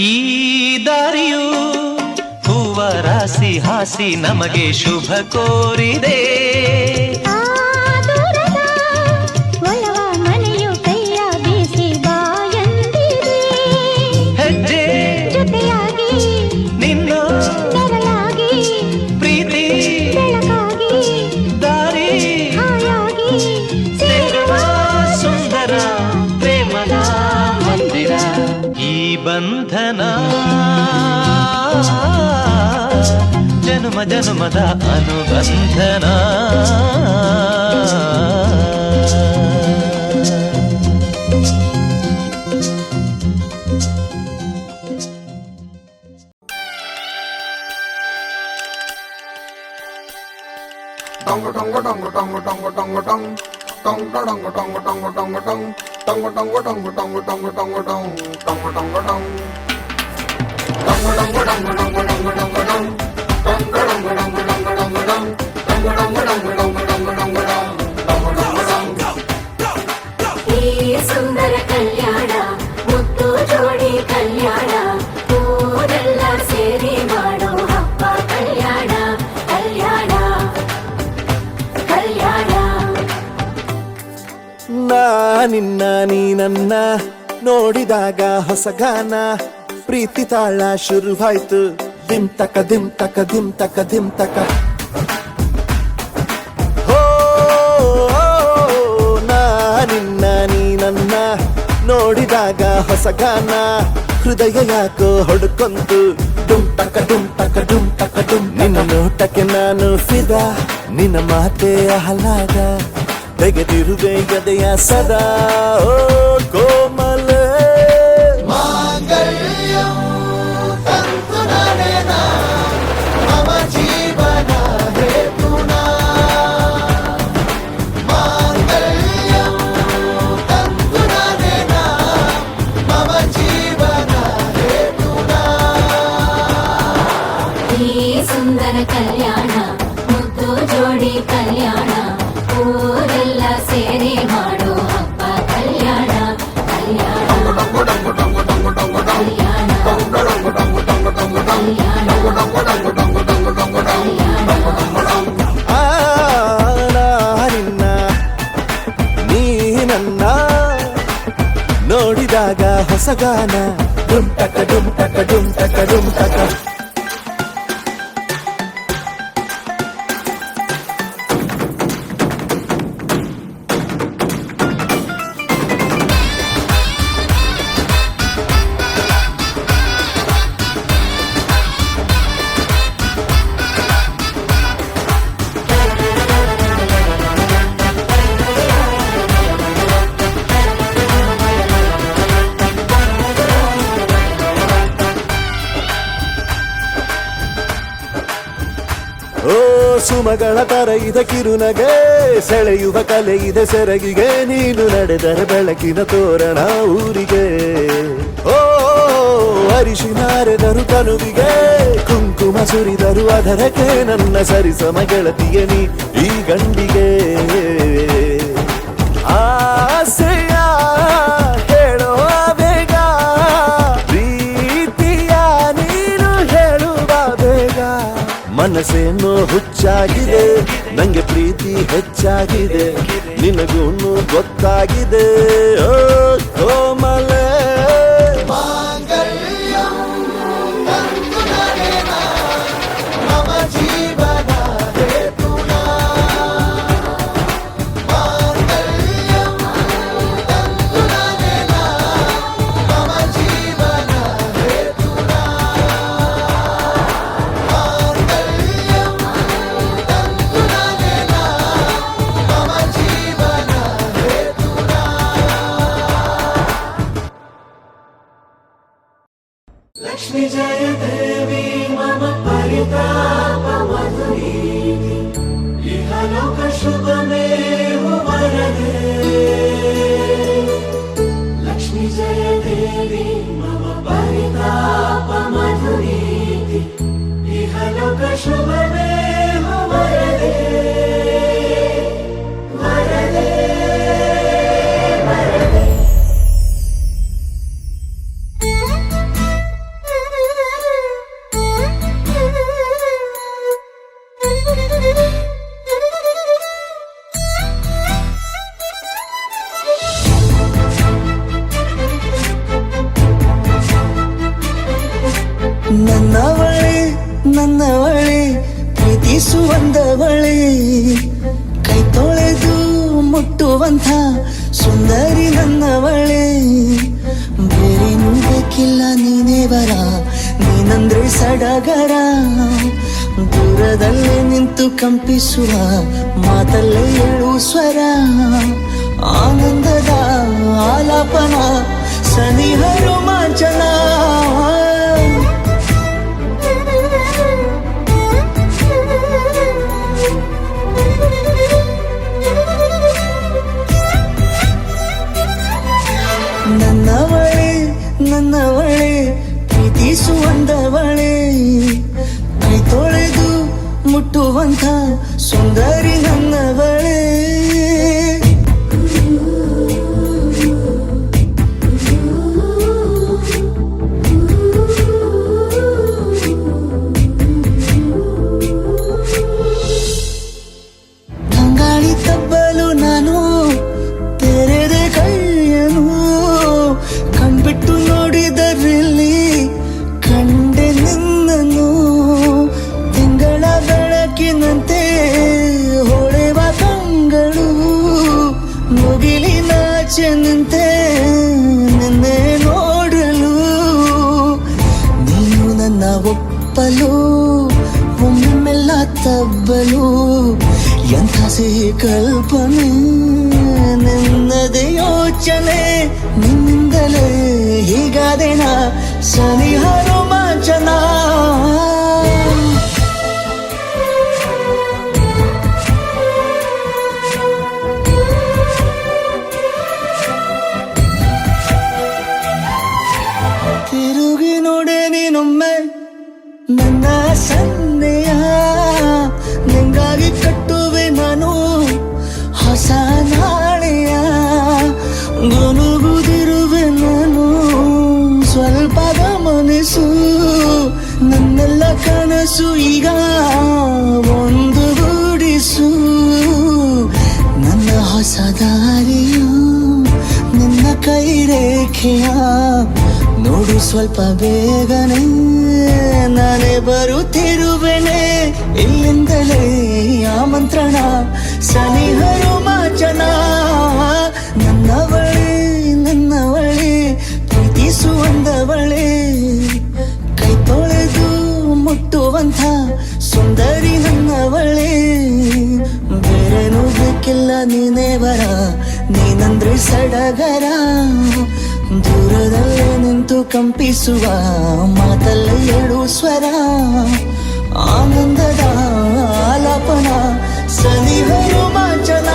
ಈ ದಾರಿಯು ಹೂವ ರಾಸಿ ಹಾಸಿ ನಮಗೆ ಶುಭ ಕೋರಿದೆ, ಆ ದೂರದ ಒಲವ ಮನೆಯು ಕೈಯ ಬೀಸಿ ಬಾಯಂದಿದೆ, ಹೆಜ್ಜೆ ಜೊತೆಯಾಗಿ ನಿನ್ನ ನೆರಳಾಗಿ ಪ್ರೀತಿ ಬೆಳಕಾಗಿ ದಾರಿ ಹಾಯಾಗಿ ಸೇರುವ ಸುಂದರ ಪ್ರೇಮದ ಮಂದಿರ, ಈ ಬಂಧನ ಜನುಮ ಜನುಮದ ಅನುಬಂಧನ. ಈ ಸುಂದರ ಕಲ್ಯಾಣ ಮುತ್ತು ಜೋಡಿ ಕಲ್ಯಾಣ, ಊರೆಲ್ಲ ಸೇರಿ ಮಾಡೋ ಹಬ್ಬ ಕಲ್ಯಾಣ ಕಲ್ಯಾಣ ಕಲ್ಯಾಣ. ನಾ ನಿನ್ನ ನೀ ನನ್ನ ನೋಡಿದಾಗ ಹೊಸ ಗಾನ, ಪ್ರೀತಿ ತಾಳ ಶುರುವಾಯ್ತು, ದಿಮ್ ತಕ ದಿಮ್ ತಕ ದಿಮ್ ತಕ ದಿಮ್ ತಕ. ಹೋ ನಾ ನಿನ್ನ ನೀ ನನ್ನ ನೋಡಿದಾಗ ಹೊಸ ಗಾನ, ಹೃದಯ ಯಾಕೋ ಹೊಡ್ಕೊಂತು, ಡುಮ್ ತಕ ಡುಮ್ ತಕ ಡುಮ್ ತಕ ಡುಮ್. ನಿನ್ನ ನೋಟಕ್ಕೆ ನಾನು ಫಿದಾ, ನಿನ್ನ ಮಾತೆ ಆಹ್ಲಾದ, ತೆಗೆದಿರುವೆ ಎದೆಯ ಸದಾ. ಓ ಕೋಮಲ ಮಾಂಗಲ್ಯಂ ತಂತು ನರೇನ ಮಮ ಜೀವನ ಹೇತುನಾ, ಮಾಂಗಲ್ಯಂ ತಂತು ನರೇನ ಮಮ ಜೀವನ ಹೇತುನಾ. ಈ ಸುಂದರ ಕಲ್ಯಾಣ ಮುತ್ತು ಜೋಡಿ ಕಲ್ಯಾಣ, ಊರೆಲ್ಲ ಸೇರಿ ಮಾಡೋ ಹಬ್ಬ ಕಲ್ಯಾಣ ಕಲ್ಯಾಣ. ಆ, ನಾನಿನ್ನ ನೀ ನನ್ನ ನೋಡಿದಾಗ ಹೊಸಗಾನ ಡುಮ್ ಟಕ ಡುಮ್ ಟಕ ಡುಮ್ ಟಕ ಡುಮ್ ಟಕ. ಓ ಸುಮಗಳ ತರ ಇದ ಕಿರುನಗೆ ಸೆಳೆಯುವ ಕಲೆ ಇದೆ ಸೆರಗಿಗೆ ನೀನು ನಡೆದರೆ ಬೆಳಕಿನ ತೋರಣ ಊರಿಗೆ. ಓ ಅರಿಶಿನಾರೆದರು ತನುವಿಗೆ ಕುಂಕುಮ ಸುರಿದರು ಅದರಕ್ಕೆ ನನ್ನ ಸರಿಸಮ ಗೆಳತಿಯ ನೀ ಈ ಗಂಡಿಗೆ. ಆಸೆಯ ಹೇಳೋ ಬೇಗ ಪ್ರೀತಿಯ ನೀನು ಹೇಳುವ ಬೇಗ. ಮನಸ್ಸೇನೋ ಹುಚ್ಚಾಗಿದೆ ನಂಗೆ ಪ್ರೀತಿ ಹೆಚ್ಚಾಗಿದೆ ನಿನಗೂನು ಗೊತ್ತಾಗಿದೆ. ಓ ಕೋಮಲೆ लक्ष्मी जय देवी मम परिताप मधुरी इहलोक शुभमेव वरदे. लक्ष्मी जय देवी मम परिताप मधुरी इहलोक शुभमेव वरदे. वरदे वरदे ನನ್ನವಳೆ ನನ್ನವಳೆ ಪ್ರೀತಿಸುವಂದವಳೆ ಕೈ ತೊಳೆದು ಮುಟ್ಟುವಂಥ ಸುಂದರಿ ನನ್ನವಳೆ. ಬೇರೇನೂ ಬೇಕಿಲ್ಲ ನೀನೇ ಬರ ನೀನಂದ್ರೆ ಸಡಗರ. ದೂರದಲ್ಲೇ ನಿಂತು ಕಂಪಿಸುವ ಮಾತಲ್ಲೇ ಏಳು ಸ್ವರ. ಆನಂದದ ಆಲಾಪನ ಸನಿಹ ರೋಮಾಂಚನ. ನನ್ನವಳೆ ನನ್ನವಳೆ ಪ್ರೀತಿಸುವಂದವಳೆ ಕೈ ತೊಳೆದು ಮುಟ್ಟುವಂಥ ಸುಂದರಿ ನನ್ನವಳೆ. ತಂಗಾಳಿ ತಬ್ಬಲು ನಾನು ತೆರೆದೆ ಕೈಯನು ಕಣ್ಬಿಟ್ಟು ನೋಡಿದರಲ್ಲಿ ಕಂಡೆ ನಿನ್ನನು. ತಿಂಗಳ ಬೆಳಕಿನಂತೆ ಹೊಳೆವ ಕಂಗಳು ಮುಗಿಲಿನಾಚೆ ನಿಂತೆ ನಿನ್ನೆ ನೋಡಲು. ನೀನು ನನ್ನ ಒಪ್ಪಲು ಒಮ್ಮೆಲ್ಲ ತಬ್ಬಲು ಎಂಥ ಸಿಹಿ ಕಲ್ಪನೆ ನಿನ್ನದೇ ಯೋಚನೆ. ನಿನ್ನಿಂದಲೇ ಹೀಗಾದೆನ ಸನಿಹ ರೋಮಾಂಚನ. ತಿರುಗಿ ನೋಡೆ ನೀನೊಮ್ಮೆ ನನ್ನ ಸನ್ನೆಯ ನಿಂಗಾಗಿ ಕಟ್ಟುವೆ ನಾನು ಹೊಸ ನಾಳೆಯ ಗುನುಗುದಿರುವೆ ನಾನು ಕನಸು ಈಗ ಒಂದು ಗೂಡಿಸು ನನ್ನ ಹೊಸ ದಾರಿಯು ನಿನ್ನ ಕೈ ರೇಖೆಯ ನೋಡು ಸ್ವಲ್ಪ ಬೇಗನೆ ನಾನೇ ಬರುತ್ತಿರುವೆನೆ ಇಲ್ಲಿಂದಲೇ ಆಮಂತ್ರಣ ಸನಿಹ ರೋಮಾಂಚನ ನನ್ನವಳೆ ಪ್ರೀತಿಸುವಂದವಳೆ ಕೈ ತೊಳೆದು ಮುಟ್ಟುವಂಥ ಸುಂದರಿ ನನ್ನವಳೆ ಬೇರೇನೂ ಬೇಕಿಲ್ಲ ನೀನೇ ಬರ ನೀನಂದ್ರೆ ಸಡಗರ ದೂರದಲ್ಲೇ ನಿಂತು ಕಂಪಿಸುವ ಮಾತಲ್ಲೇ ಏಳು ಸ್ವರ ಆನಂದದ ಆಲಾಪನ ಸನಿಹ ರೋಮಾಂಚನ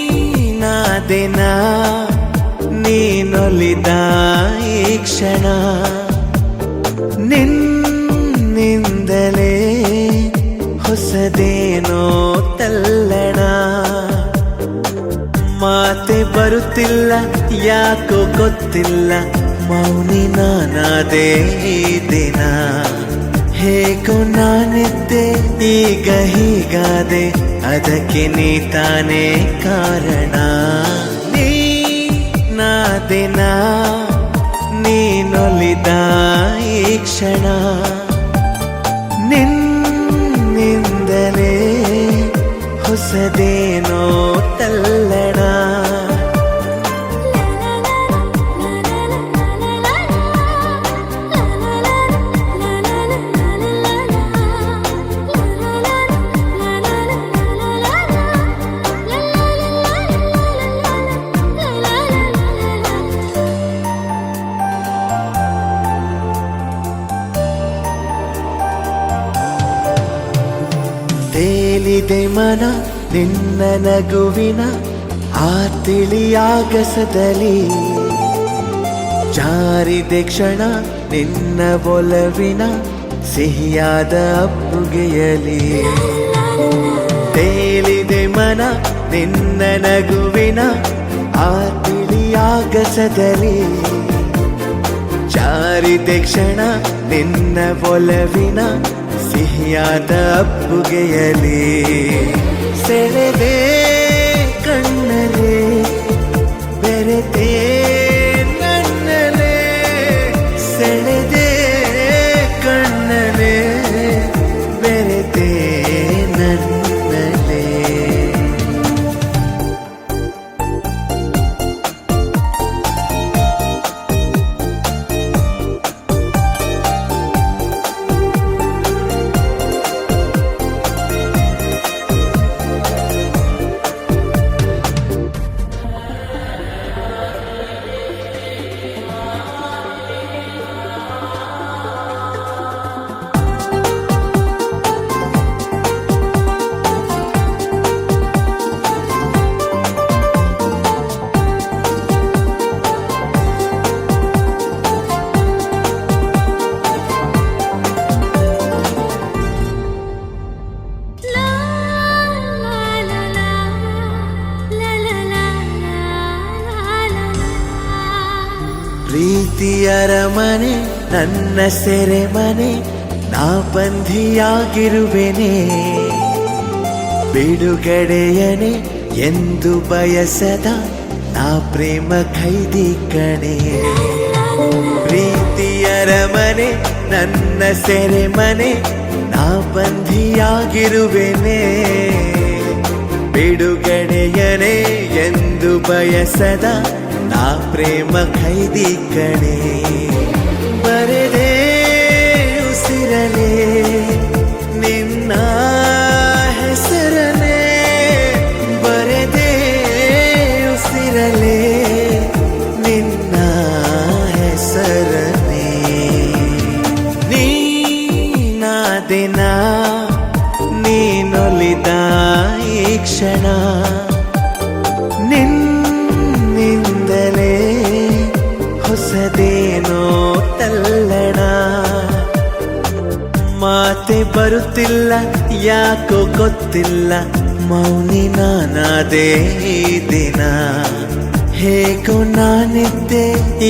ನೀನಾದೆನ ನೀನೊಲಿದ ಈ ಕ್ಷಣ ನಿನ್ನಿಂದಲೇ ಹೊಸದೇನೋ ತಲ್ಲಣ ಮಾತೆ ಬರುತ್ತಿಲ್ಲ ಯಾಕೋ ಗೊತ್ತಿಲ್ಲ ಮೌನಿ ನಾನಾದೆ ಈ ದಿನ ಹೇಗೋ ನಾನಿದ್ದೆ ಈಗ ಹೀಗಾದೆ ಅದಕ್ಕೆ ನೀ ತಾನೇ ಕಾರಣ ನೀನಾದೆನ ನೀನೊಲಿದ ಈ ಕ್ಷಣ ನಿನ್ನಿಂದಲೇ ಹೊಸದೇನೋ ತಲ್ಲಣ ತೇಲಿದೆ ಮನ ನಿನ್ನ ನಗುವಿನ ಆ ತಿಳಿಯಾಗಸದಲ್ಲಿ ಜಾರಿದೆ ಕ್ಷಣ ನಿನ್ನ ಒಲವಿನ ಸಿಹಿಯಾದ ಅಪ್ಪುಗೆಯಲಿ ತೇಲಿದೆ ಮನ ನಿನ್ನ ನಗುವಿನ ಆ ತಿಳಿಯಾಗಸದಲ್ಲಿ ಜಾರಿದೆ ಕ್ಷಣ ನಿನ್ನ ಒಲವಿನ ಸಿಹಿಯಾದ ಅಪ್ಪುಗೆಯಲಿ ಸೆಳೆದೆ ಕಣ್ಣಲೆ ಬೆರೆತೆ ನನ್ನಲೆ ಸೆಳೆದೆ ಕಣ್ಣಲೆ ಬೆರೆತೆ ನನ್ನಲೆ ಪ್ರೀತಿಯರ ಮನೆ ನನ್ನ ಸೆರೆಮನೆ ನಾ ಬಂಧಿಯಾಗಿರುವೆನೆ ಬಿಡುಗಡೆಯನೆ ಎಂದು ಬಯಸದ ನಾ ಪ್ರೇಮ ಖೈದಿ ಕಣೆ ಪ್ರೀತಿಯರ ಮನೆ ನನ್ನ ಸೆರೆಮನೆ ನಾ ಬಂಧಿಯಾಗಿರುವೆನೆ ಬಿಡುಗಡೆಯನೆ ಎಂದು ಬಯಸದ ನಾ ಪ್ರೇಮ ಖೈದಿ ಕಣೆ ಬರೆದೆ ಉಸಿರಲೆ ನಿನ್ನ ಹೆಸರನೆ ಕ್ಷಣ ನಿನ್ನಿಂದಲೇ ಹೊಸದೇನೋ ತಲ್ಲಣ ಮಾತೆ ಬರುತ್ತಿಲ್ಲ ಯಾಕೋ ಗೊತ್ತಿಲ್ಲ ಮೌನಿ ನಾನಾದೇ ಈ ದಿನ ಹೇಗೋ ನಾನಿದ್ದೆ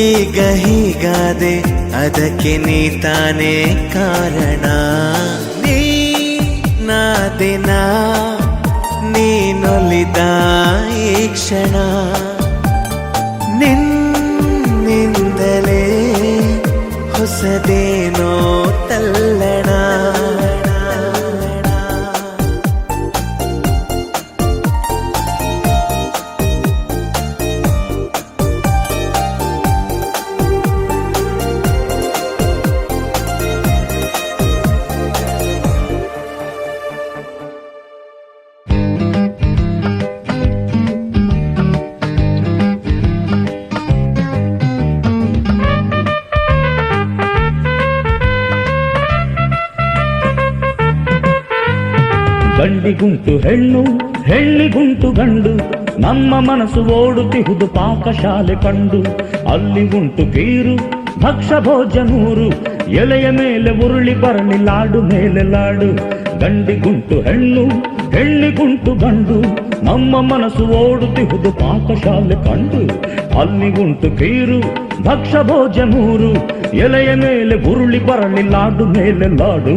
ಈಗ ಹೀಗಾದೆ ಅದಕ್ಕೆ ನೀ ತಾನೇ ಕಾರಣ ನೀ ನಾದಿನ ನೀನೊಲಿದ ಈ ಕ್ಷಣ ನಿನ್ನಿಂದಲೇ ಹೊಸದೇನೋ ತಲ್ಲಣ ಗಂಡಿಗುಂಟು ಹೆಣ್ಣು ಹೆಣ್ಣಿಗುಂಟು ಗಂಡು ನಮ್ಮ ಮನಸ್ಸು ಓಡುತ್ತಿಹುದು ಪಾಕಶಾಲೆ ಕಂಡು ಅಲ್ಲಿ ಉಂಟು ಕೀರು ಭಕ್ಷ ಭೋಜನೂರು ಎಲೆಯ ಮೇಲೆ ಉರುಳಿ ಬರಲಿ ಲಾಡು ಮೇಲೆ ಲಾಡು ಗಂಡಿಗುಂಟು ಹೆಣ್ಣು ಹೆಣ್ಣಿಗುಂಟು ಗಂಡು ನಮ್ಮ ಮನಸ್ಸು ಓಡುತ್ತಿಹುದು ಪಾಕಶಾಲೆ ಕಂಡು ಅಲ್ಲಿ ಉಂಟು ಕೀರು ಭಕ್ಷ ಭೋಜನೂರು ಎಲೆಯ ಮೇಲೆ ಉರುಳಿ ಬರಲಿ ಲಾಡು ಮೇಲೆ ಲಾಡು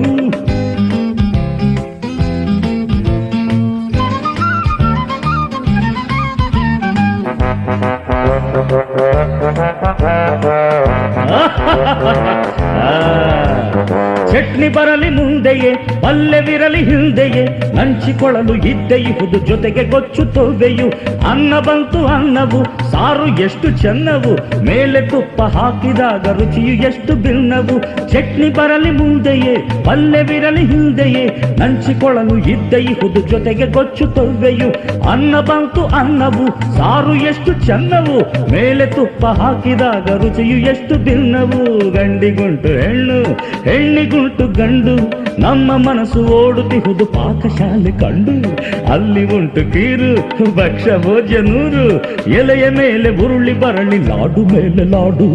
ಚಟ್ನಿ ಬರಲಿ ಮುಂದೆಯೇ ಪಲ್ಯವಿರಲಿ ಹಿಂದೆಯೇ ನಂಚಿಕೊಳ್ಳಲು ಇದ್ದೆ ಇಹುದು ಜೊತೆಗೆ ಗೊಚ್ಚು ತೊವ್ವೆಯು ಅನ್ನ ಬಂತು ಅನ್ನವು ಸಾರು ಎಷ್ಟು ಚೆನ್ನವು ಮೇಲೆ ತುಪ್ಪ ಹಾಕಿದಾಗ ರುಚಿಯು ಎಷ್ಟು ಭಿನ್ನವು ಚಟ್ನಿ ಬರಲಿ ಮುಂದೆಯೇ ಪಲ್ಯವಿರಲಿ ಹಿಂದೆಯೇ ನಂಚಿಕೊಳ್ಳಲು ಇದ್ದೆ ಇಹುದು ಜೊತೆಗೆ ಗೊಚ್ಚು ತೊವ್ವೆಯು ಅನ್ನ ಬಂತು ಅನ್ನವು ಸಾರು ಎಷ್ಟು ಚೆನ್ನವು ಮೇಲೆ ತುಪ್ಪ ಹಾಕಿದಾಗ ರುಚಿಯು ಎಷ್ಟು ಭಿನ್ನವು ಗಂಡಿಗುಂಟು ಹೆಣ್ಣು ಹೆಣ್ಣಿಗುಂಟು ಗಂಡು ನಮ್ಮ ಮನಸ್ಸು ಓಡುತ್ತಿಹುದು ಪಾಕಶಾಲೆ ಕಂಡು ಅಲ್ಲಿ ಉಂಟು ಕೀರು ಭಕ್ಷ ಭೋಜನೂರು ಎಲೆಯ ಮೇಲೆ ಉರುಳಿ ಬರಲಿ ಲಾಡು ಮೇಲೆ ಲಾಡು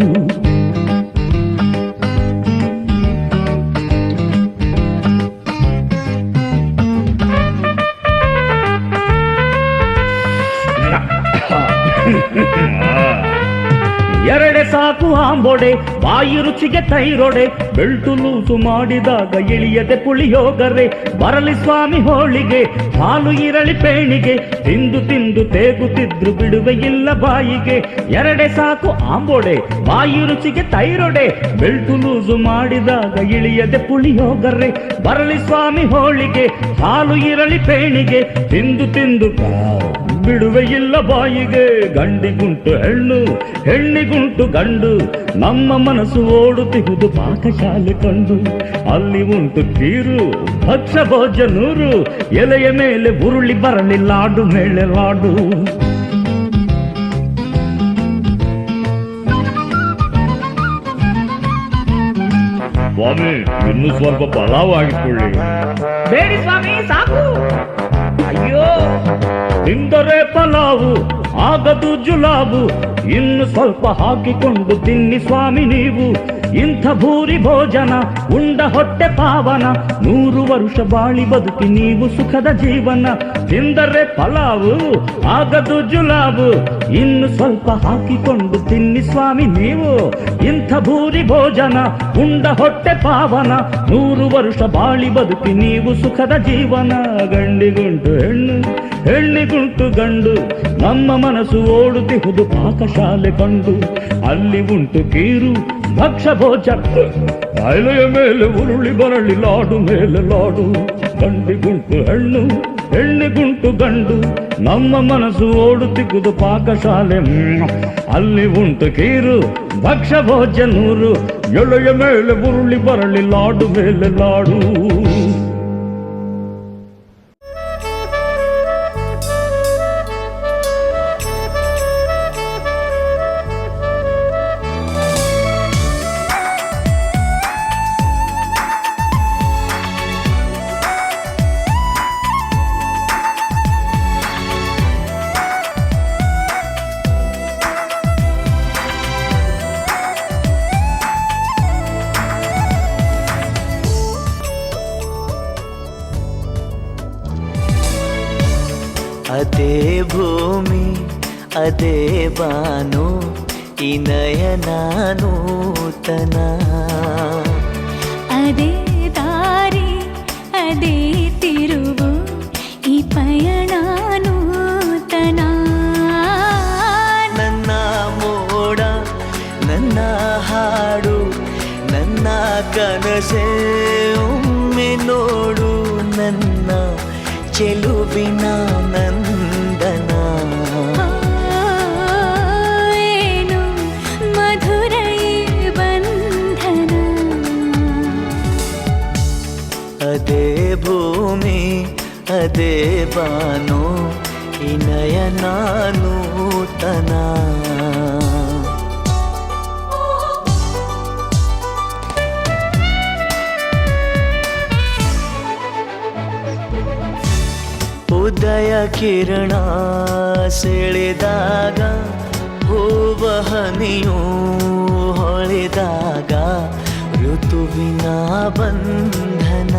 ಎರಡೆ ಸಾಕು ಆಂಬೊಡೆ ಬಾಯಿ ರುಚಿಗೆ ತೈರೊಡೆ ಬೆಳ್ಟು ಲೂಸು ಮಾಡಿದಾಗ ಇಳಿಯದೆ ಪುಳಿಯೋಗರೆ ಬರಲಿ ಸ್ವಾಮಿ ಹೋಳಿಗೆ ಹಾಲು ಇರಳಿ ಪೇಣಿಗೆ ತಿಂದು ತಿಂದು ತೇಗುತ್ತಿದ್ರು ಬಿಡುವೆ ಇಲ್ಲ ಬಾಯಿಗೆ ಎರಡೆ ಸಾಕು ಆಂಬೊಡೆ ಬಾಯಿ ರುಚಿಗೆ ತೈರೊಡೆ ಬೆಳ್ಟು ಲೂಸು ಮಾಡಿದಾಗ ಇಳಿಯದೆ ಪುಳಿಯೋಗರೆ ಬರಲಿ ಸ್ವಾಮಿ ಹೋಳಿಗೆ ಹಾಲು ಇರಳಿ ಪೇಣಿಗೆ ತಿಂದು ತಿಂದು ಬಿಡುವೆ ಇಲ್ಲ ಬಾಯಿಗೆ ಗಂಡಿಗುಂಟು ಹೆಣ್ಣು ಹೆಣ್ಣಿಗುಂಟು ಗಂಡು ನಮ್ಮ ಮನಸ್ಸು ಓಡುತ್ತಿಹುದು ಪಾಕಶಾಲೆ ಕಂಡು ಅಲ್ಲಿ ಉಂಟು ಕೀರು ಭಕ್ಷ ಭೋಜನೂರು ಎಲೆಯ ಮೇಲೆ ಉರುಳಿ ಬರಲಿ ಲಾಡು ಮೇಲೆ ಲಾಡು ಸ್ವಾಮಿ ಇನ್ನು ಸ್ವಲ್ಪ ಪಲಾವ್ ಆಗಿಕೊಳ್ಳಿ ಬೇಡಿ ಸ್ವಾಮಿ ಸಾಕು ಅಯ್ಯೋ ತಿಂದರೆ ಪಲಾವು ಆಗದು ಜುಲಾಬು ಇನ್ನು ಸ್ವಲ್ಪ ಹಾಕಿಕೊಂಡು ತಿನ್ನಿ ಸ್ವಾಮಿ ನೀವು ಇಂಥ ಭೂರಿ ಭೋಜನ ಉಂಡ ಹೊಟ್ಟೆ ಪಾವನ 100 ವರುಷ ಬಾಳಿ ಬದುಕಿ ನೀವು ಸುಖದ ಜೀವನ ತಿಂದರೆ ಪಲಾವು ಆಗದು ಜುಲಾಬು ಇನ್ನು ಸ್ವಲ್ಪ ಹಾಕಿಕೊಂಡು ತಿನ್ನಿ ಸ್ವಾಮಿ ನೀವು ಇಂಥ ಭೂರಿ ಭೋಜನ ಉಂಡ ಹೊಟ್ಟೆ ಪಾವನ 100 ವರುಷ ಬಾಳಿ ಬದುಕಿ ನೀವು ಸುಖದ ಜೀವನ ಗಂಡಿಗುಂಟು ಹೆಣ್ಣು ಹೆಣ್ಣಿಗುಂಟು ಗಂಡು ನಮ್ಮ ಮನಸ್ಸು ಓಡುತ್ತಿಹುದು ಪಾಕಶಾಲೆ ಕಂಡು ಅಲ್ಲಿ ಉಂಟು ಕೀರು ಭಕ್ಷ ಭೋಜನ ಕಾಯಿಲೆಯ ಮೇಲೆ ಉರುಳಿ ಬರಲಿ ಲಾಡು ಮೇಲೆ ಲಾಡು ಗಂಡಿಗುಂಟು ಹೆಣ್ಣು ಹೆಣ್ಣಿಗುಂಟು ಗಂಡು ನಮ್ಮ ಮನಸ್ಸು ಓಡುತ್ತಿಗುದು ಪಾಕಶಾಲೆ ಅಲ್ಲಿ ಉಂಟು ಕೀರು ಭಕ್ಷ ಭೋಜನೂರು ಎಳೆಯ ಮೇಲೆ ಉರುಳಿ ಬರಲಿ ಲಾಡು ಮೇಲೆ ಲಾಡು ಅದೇ ಭೂಮಿ ಅದೇ ಬಾನು ಈ ನಯನ ನೂತನ. ಅದೇ ದಾರಿ ಅದೇ ತಿರುವು ಈ ಪಯಣ ನೂತನ. ನನ್ನ ಮೋಡ ನನ್ನ ಹಾಡು ನನ್ನ ಕನಸೆ ಒಮ್ಮೆ ನೋಡು ನನ್ನ ಚೆಲುವಿನ ನಂದನ. ಏನು ಮಧುರ ಈ ಬಂಧನ. ಅದೇ ಭೂಮಿ ಅದೇ ಬಾನು ಈ ನಯನ ನೂತನ. ಉದಯ ಕಿರಣ ಸೆಳೆದಾಗ ಹೂವ ಹನಿಯೂ ಹೊಳೆದಾಗ ಋತುವಿನ ಬಂಧನ.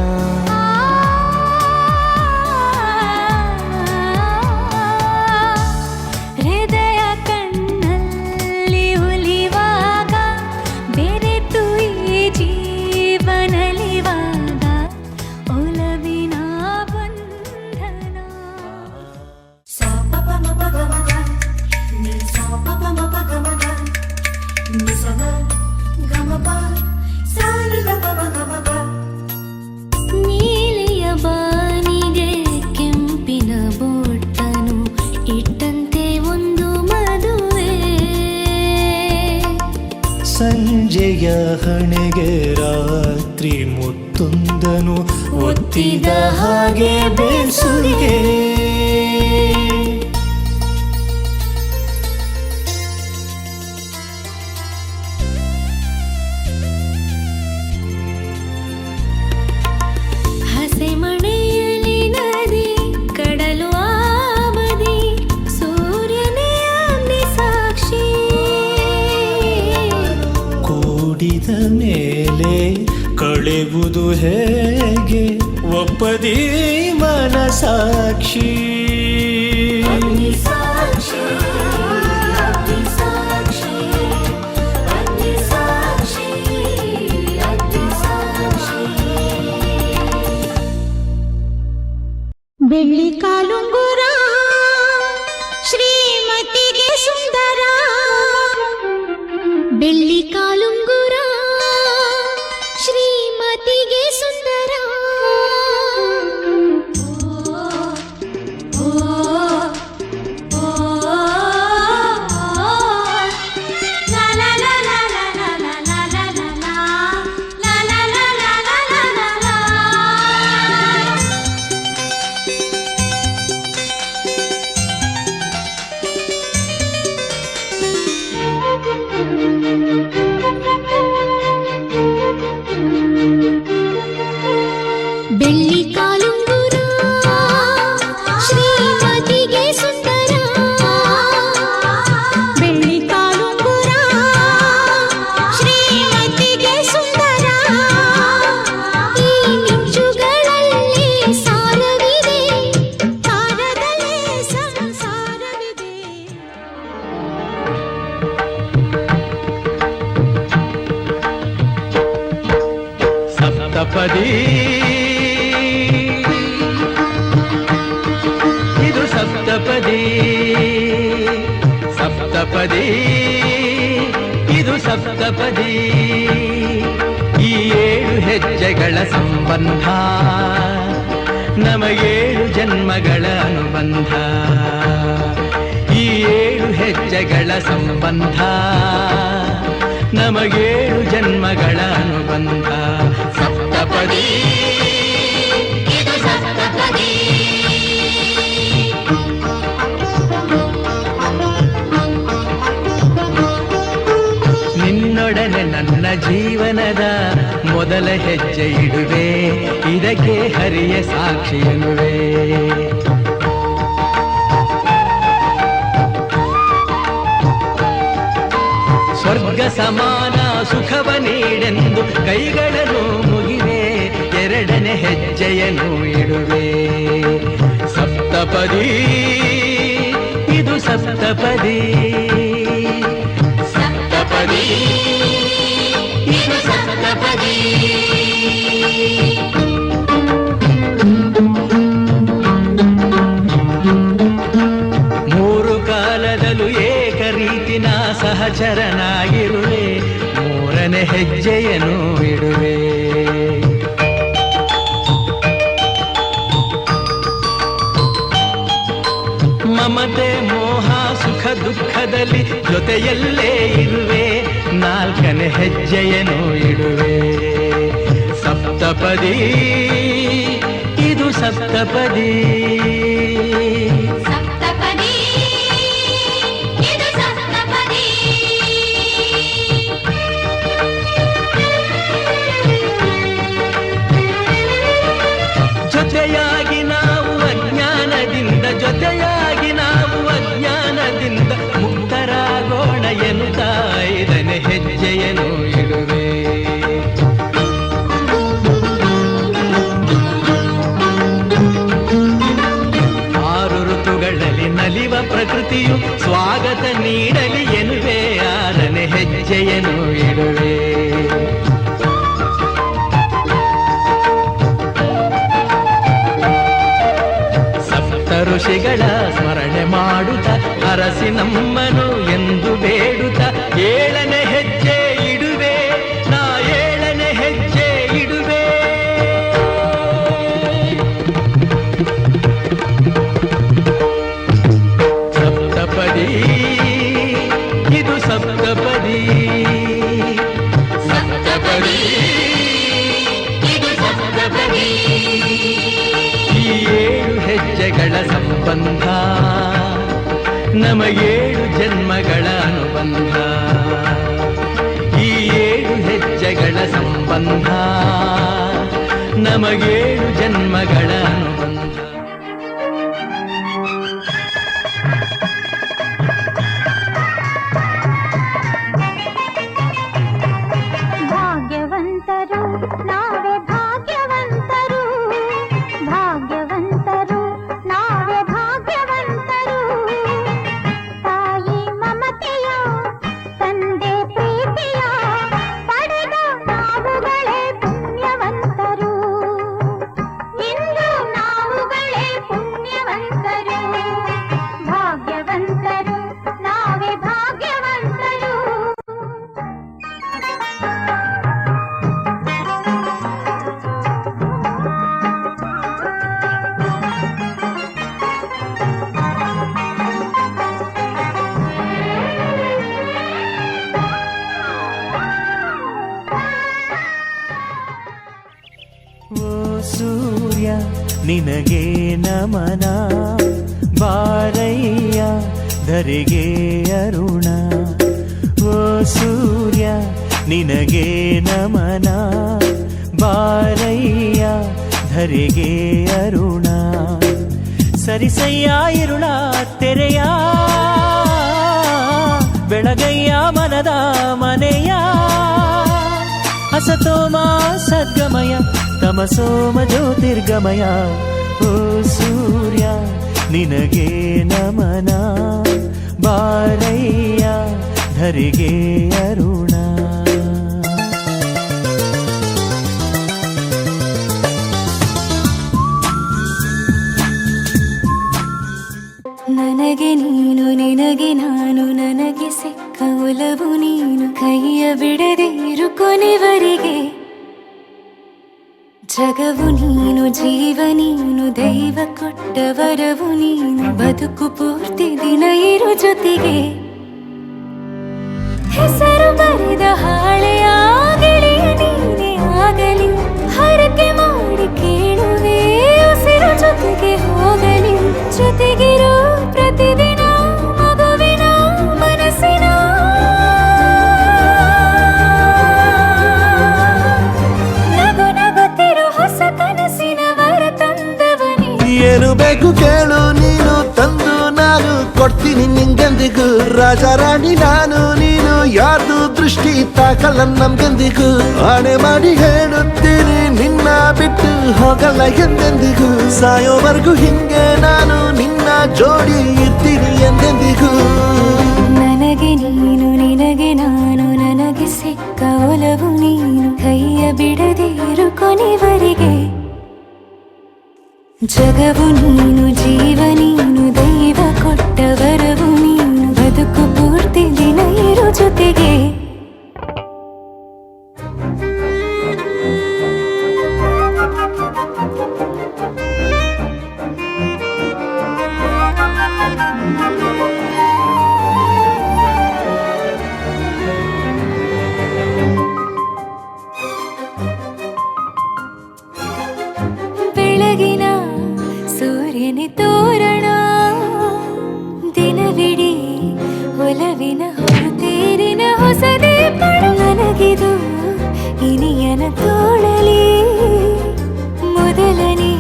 ಹೃದಯ ಕಣ್ಣಲ್ಲಿ ಉಲಿವಾಗ ಬೆರೆತು ಈ ಜೀವನಲಿವಾಗ ಒಲವಿನ ಬಂಧನ. ನೀಲಿಯ ಬಾನಿಗೆ ಕೆಂಪಿನ ಬೊಟ್ಟನು ಇಟ್ಟಂತೆ ಒಂದು ಮದುವೆ. ಸಂಜೆಯ ಹಣೆಗೆ ರಾತ್ರಿ ಮುತ್ತೊಂದನು ಒತ್ತಿದ ಹಾಗೆ ಬೇಸುಗೆ. ಹಸೆಮಣೆಯಲ್ಲಿ ನದಿ ಕಡಲು ಆಬದಿ ಸೂರ್ಯನೇ ಅಗ್ನಿ ಸಾಕ್ಷಿ. ಕೂಡಿದ ಮೇಲೆ ಕಳೆವುದು ಹೇಗೆ ಒಪ್ಪದಿ ಮನಸಾಕ್ಷಿ. ಅಗ್ನಿ ಸಾಕ್ಷಿ ಅಗ್ನಿ ಸಾಕ್ಷಿ ಅಗ್ನಿ ಸಾಕ್ಷಿ ಅಗ್ನಿ ಸಾಕ್ಷಿ. ಬೆಳ್ಳಿ ಕಾಲುಂಗುರ ಶ್ರೀಮತಿಗೆ ಸುಂದರ. ಬೆಳ್ಳಿ ಕಾಲುಂಗುರ ಶ್ರೀಮತಿಗೆ ಸುಂದರ. ಬೆಳ್ಳಿ ಕಾಲುಂಗುರ ಶ್ರೀಮತಿಗೆ ಸುಂದರ. ಬೆಳ್ಳಿ ಕಾಲುಂಗುರ ಶ್ರೀಮತಿಗೆ ಸುಂದರ. ಈ ಮಿಂಚುಗಳಲ್ಲಿ ಸಾರವಿದೆ ತಾರದಲ್ಲೇ ಸಂಸಾರವಿದೆ. ಸಪ್ತಪದಿ ಇದು ಸಪ್ತಪದಿ. ಸಪ್ತಪದಿ ಇದು ಸಪ್ತಪದಿ. ಈ 7 ಹೆಜ್ಜೆಗಳ ಸಂಬಂಧ ನಮಗೇಳು ಜನ್ಮಗಳ ಅನುಬಂಧ. ಈ 7 ಹೆಜ್ಜೆಗಳ ಸಂಬಂಧ ನಮಗೇಳು ಜನ್ಮಗಳ ಅನುಬಂಧ. ಸಪ್ತಪದಿ ಇದು ಸಪ್ತಪದಿ. ನಿನ್ನೊಡನೆ ನನ್ನ ಜೀವನದ ಮೊದಲ ಹೆಜ್ಜೆ ಇಡುವೆ, ಇದಕ್ಕೆ ಹರಿಯ ಸಾಕ್ಷಿ ಎನ್ನುವೆ. ಸ್ವರ್ಗ ಸಮಾನ ಸುಖವ ನೀಡೆಂದು ಕೈಗಳನ್ನು ಮುಗಿವೆ, ಎರಡನೇ ಹೆಜ್ಜೆಯನ್ನು ಇಡುವೆ. ಸಪ್ತ ಸಪ್ತಪದಿ ಇದು ಸಪ್ತಪದಿ ಸಪ್ತಪದಿ ಇದು ಸಪ್ತಪದಿ ಮೂರು ಕಾಲದಲ್ಲೂ ಏಕರೀತಿನ ಸಹಚರನಾಗಿರುವೆ ಮೂರನೇ ಹೆಜ್ಜೆಯನ್ನು ಇಡುವೆ ಮಮತೆ ಮೋಹ ಸುಖ ದುಃಖದಲ್ಲಿ ಜೊತೆಯಲ್ಲೇ ಇರುವೆ ನಾಲ್ಕನೇ ಹೆಜ್ಜೆಯನ್ನು ಇಡುವೆ ಸಪ್ತಪದಿ ಇದು ಸಪ್ತಪದಿ ಸಪ್ತಪದಿ ಇದು ಸಪ್ತಪದಿ ಜೊತೆಯಾಗಿ ನಾವು ಅಜ್ಞಾನದಿಂದ ಮುಕ್ತರಾಗೋಣ ಎನ್ನುತ್ತಾ ಐದನೇ ಹೆಜ್ಜೆಯನ್ನು ಇಡುವೆ ಆರು ಋತುಗಳಲ್ಲಿ ನಲಿವ ಪ್ರಕೃತಿಯು ಸ್ವಾಗತ ನೀಡಲಿ ಎನ್ನುವೆ ಆರನೇ ಹೆಜ್ಜೆಯನ್ನು ಇಡುವೆ ಋಷಿಗಳ ಸ್ಮರಣೆ ಮಾಡುತ್ತ ಅರಸಿ ನಮ್ಮನು ಎಂದು ಬೇಡುತ್ತ ಏಳನೇ ಹೆಜ್ಜೆ ಇಡುವೆ ನಾ ಏಳನೇ ಹೆಜ್ಜೆ ಇಡುವೆ ಸಪ್ತಪದಿ ಇದು ಸಪ್ತಪದಿ ಸಪ್ತಪದಿ ಇದು ಸಪ್ತಪದಿ ಈ ಏಳು ಹೆಜ್ಜೆಗಳ ಸಂಬಂಧ ನಮಗೇಳು ಜನ್ಮಗಳ ಅನುಬಂಧ ಈ ಏಳು ಹೆಜ್ಜೆಗಳ ಸಂಬಂಧ ನಮಗೇಳು ಜನ್ಮಗಳ ಅನುಬಂಧ ಭಾಗ್ಯವಂತರು ನಾವೇ ಭಾಗ್ಯವಂತರು ಭಾಗ್ಯವಂತರು ನಾವೇ ಭಾಗ್ಯವಂತರು ತಾಯಿ ಮಮತೆಯ ತಂದೆ ಪ್ರೀತಿಯ ಪಡೆದ ನಾವುಗಳೇ ಪುಣ್ಯವಂತರು ಇಂದು ನಾವುಗಳೇ ಪುಣ್ಯವಂತರು ಭಾಗ್ಯವಂತರು ನಾವೇ ಭಾಗ್ಯವಂತರು ಓ ಸೂರ್ಯ ನಿನಗೆ ನಮನ ಬಾರಯ್ಯ ಧರೆಗೆ ಅರುಣ ಓ ಸೂರ್ಯ ನಿನಗೆ ನಮನ ಬಾರಯ್ಯ ಧರೆಗೆ ಅರುಣ ಸರಿಸಯ್ಯ ಇರುಳ ತೆರೆಯ ಬೆಳಗಯ್ಯ ಮನದ ಮನೆಯ ಅಸತೋಮ ಸದ್ಗಮಯ ತಮಸೋಮ ಜ್ಯೋತಿರ್ಗಮಯ ಓ ಸೂರ್ಯ ನಿನಗೆ ನಮನ ಬಾರಯ್ಯ ಧರೆಗೆ ಅರುಣ ನನಗೆ ನೀನು ನಿನಗೆ ನಾನು ನನಗೆ ಸಿಕ್ಕ ಒಲವು ನೀನು ಕೈಯ ಬಿಡದೆ ಇರು ಕೊನೆವರೆಗೆ ಜಗವು ನೀನು ಜೀವ ನೀನು ದೈವ ಕೊಟ್ಟ ವರವು ನೀನು ಬದುಕು ಪೂರ್ತಿ ದಿನ ಇರು ಜೊತೆಗೆ ಹೆಸರು ಬರೆದ ಹಾಳೆಯ ಗೆಳೆಯ ನೀನೇ ಆಗಲಿ ಹರಕೆ ಮಾಡಿ ಕೇಳುವೆ ಉಸಿರು ಜೊತೆಗೆ ಹೋಗಲಿ ಜೊತೆಗಿರೋ ಪ್ರತಿದಿನ ಮಗುವಿನ ಮನಸ್ಸಿನ ನಗು ನಗುತ್ತಿರೋ ಹೊಸ ಕನಸಿನ ವರ ತಂದವನೇ ಏನು ಬೇಕು ಕೇಳು ನೀನು ತಂದು ನಾನು ಕೊಡ್ತೀನಿ ನಿಂಗೆಂದಿಗೂ ರಾಜ ರಾಣಿ ನಾನು ನೀನು ಯಾರ್ದು ದೃಷ್ಟಿ ತಾಕಲ್ಲ ನಮ್ಗೆಂದಿಗೂ ಆಣೆ ಮಾಡಿ ಹೇಳುತ್ತೀನಿ ನಿನ್ನ ಬಿಟ್ಟು ಹೋಗಲ್ಲ ಎಂದೆಂದಿಗೂ ಸಾಯೋವರೆಗೂ ಹಿಂಗೆ ನಾನು ನಿನ್ನ ಜೋಡಿ ಇರ್ತೀನಿ ಎಂದೆಂದಿಗೂ ನನಗೆ ನೀನು ನಿನಗೆ ನಾನು ನನಗೆ ಸಿಕ್ಕ ಒಲವು ನೀನು ಕೈಯ ಬಿಡದೆ ಇರು ಕೊನೆವರೆಗೆ ಜಗವು ನೀನು ಜೀವ ನೀನು ದೈವ ಕೊಟ್ಟ ವರವು ನೀನು ಬದುಕು ಪೂರ್ತಿ ದಿನ ಇರು ಜೊತೆಗೆ ಬೆಳಗಿನ ಸೂರ್ಯನ ತೋರಣ ದಿನವಿಡೀ ಒಲವಿನ ಹೊರತೇರಿನ ಹೊಸದೇ ಪಡ ನನಗಿದು ಇನಿಯನ ತೋಳಲಿ ಮೊದಲನೇ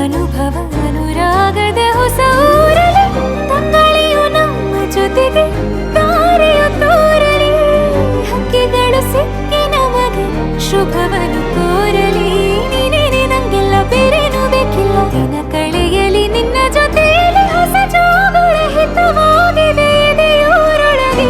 ಅನುಭವ ಅನುರಾಗದ ಹೊಸ ಊರಲಿ ತಂಗಳಿಯು ನಮ್ಮ ಜೊತೆಗೆ ತಾರೆಯು ತೋರಲಿ ಹಕ್ಕಿಗಳು ಸಿಕ್ಕಿ ನಮಗೆ ಶುಭವನ್ನು ಕೋರಲಿ ನೀನೇ ನಂಗೆಲ್ಲ ಬೇರೇನು ಬೇಕಿಲ್ಲ ದಿನ ಕಳೆಯಲಿ ನಿನ್ನ ಜೊತೆಯಲ್ಲಿ ಹೊಸ ಜೋಗುಳ ಹಿತವಾಗಿದೆ ಎದೆಯೂರೊಳಗೆ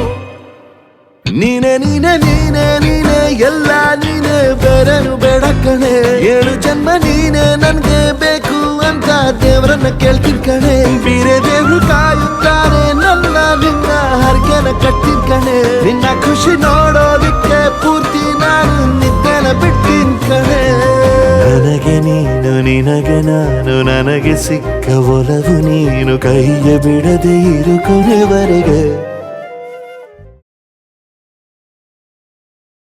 ನೀನೆ ನೀನೆ ನೀನೆ ನೀನೆ ಎಲ್ಲ ನೀನೆ ಬೇರೆನು ಬೇಡ ಕಣೆ 7 ಜನ್ಮ ನೀನೆ ನನ್ಗೆ ಬೇಕು ಅಂತ ದೇವರನ್ನ ಕೇಳ್ತೀನಿ ಕಣೆ ಬೇರೆ ದೇವ್ರು ಕಾಯುತ್ತಾರೆ ನನ್ನ ನಿನ್ನ ಹರ್ಗೆನ ಕಟ್ಟಿನ ಕಣೆ ನಿನ್ನ ಖುಷಿ ನೋಡೋದಿಕ್ಕೆ ಪೂರ್ತಿ ನಾನು ನಿದ್ದೆನ ಬಿಟ್ಟಿನ್ ಕಣೆ ನನಗೆ ನೀನು ನಿನಗೆ ನಾನು ನನಗೆ ಸಿಕ್ಕ ಒಲವು ನೀನು ಕೈಯ ಬಿಡದೆ ಇರು ಕೊನೆವರೆಗೆ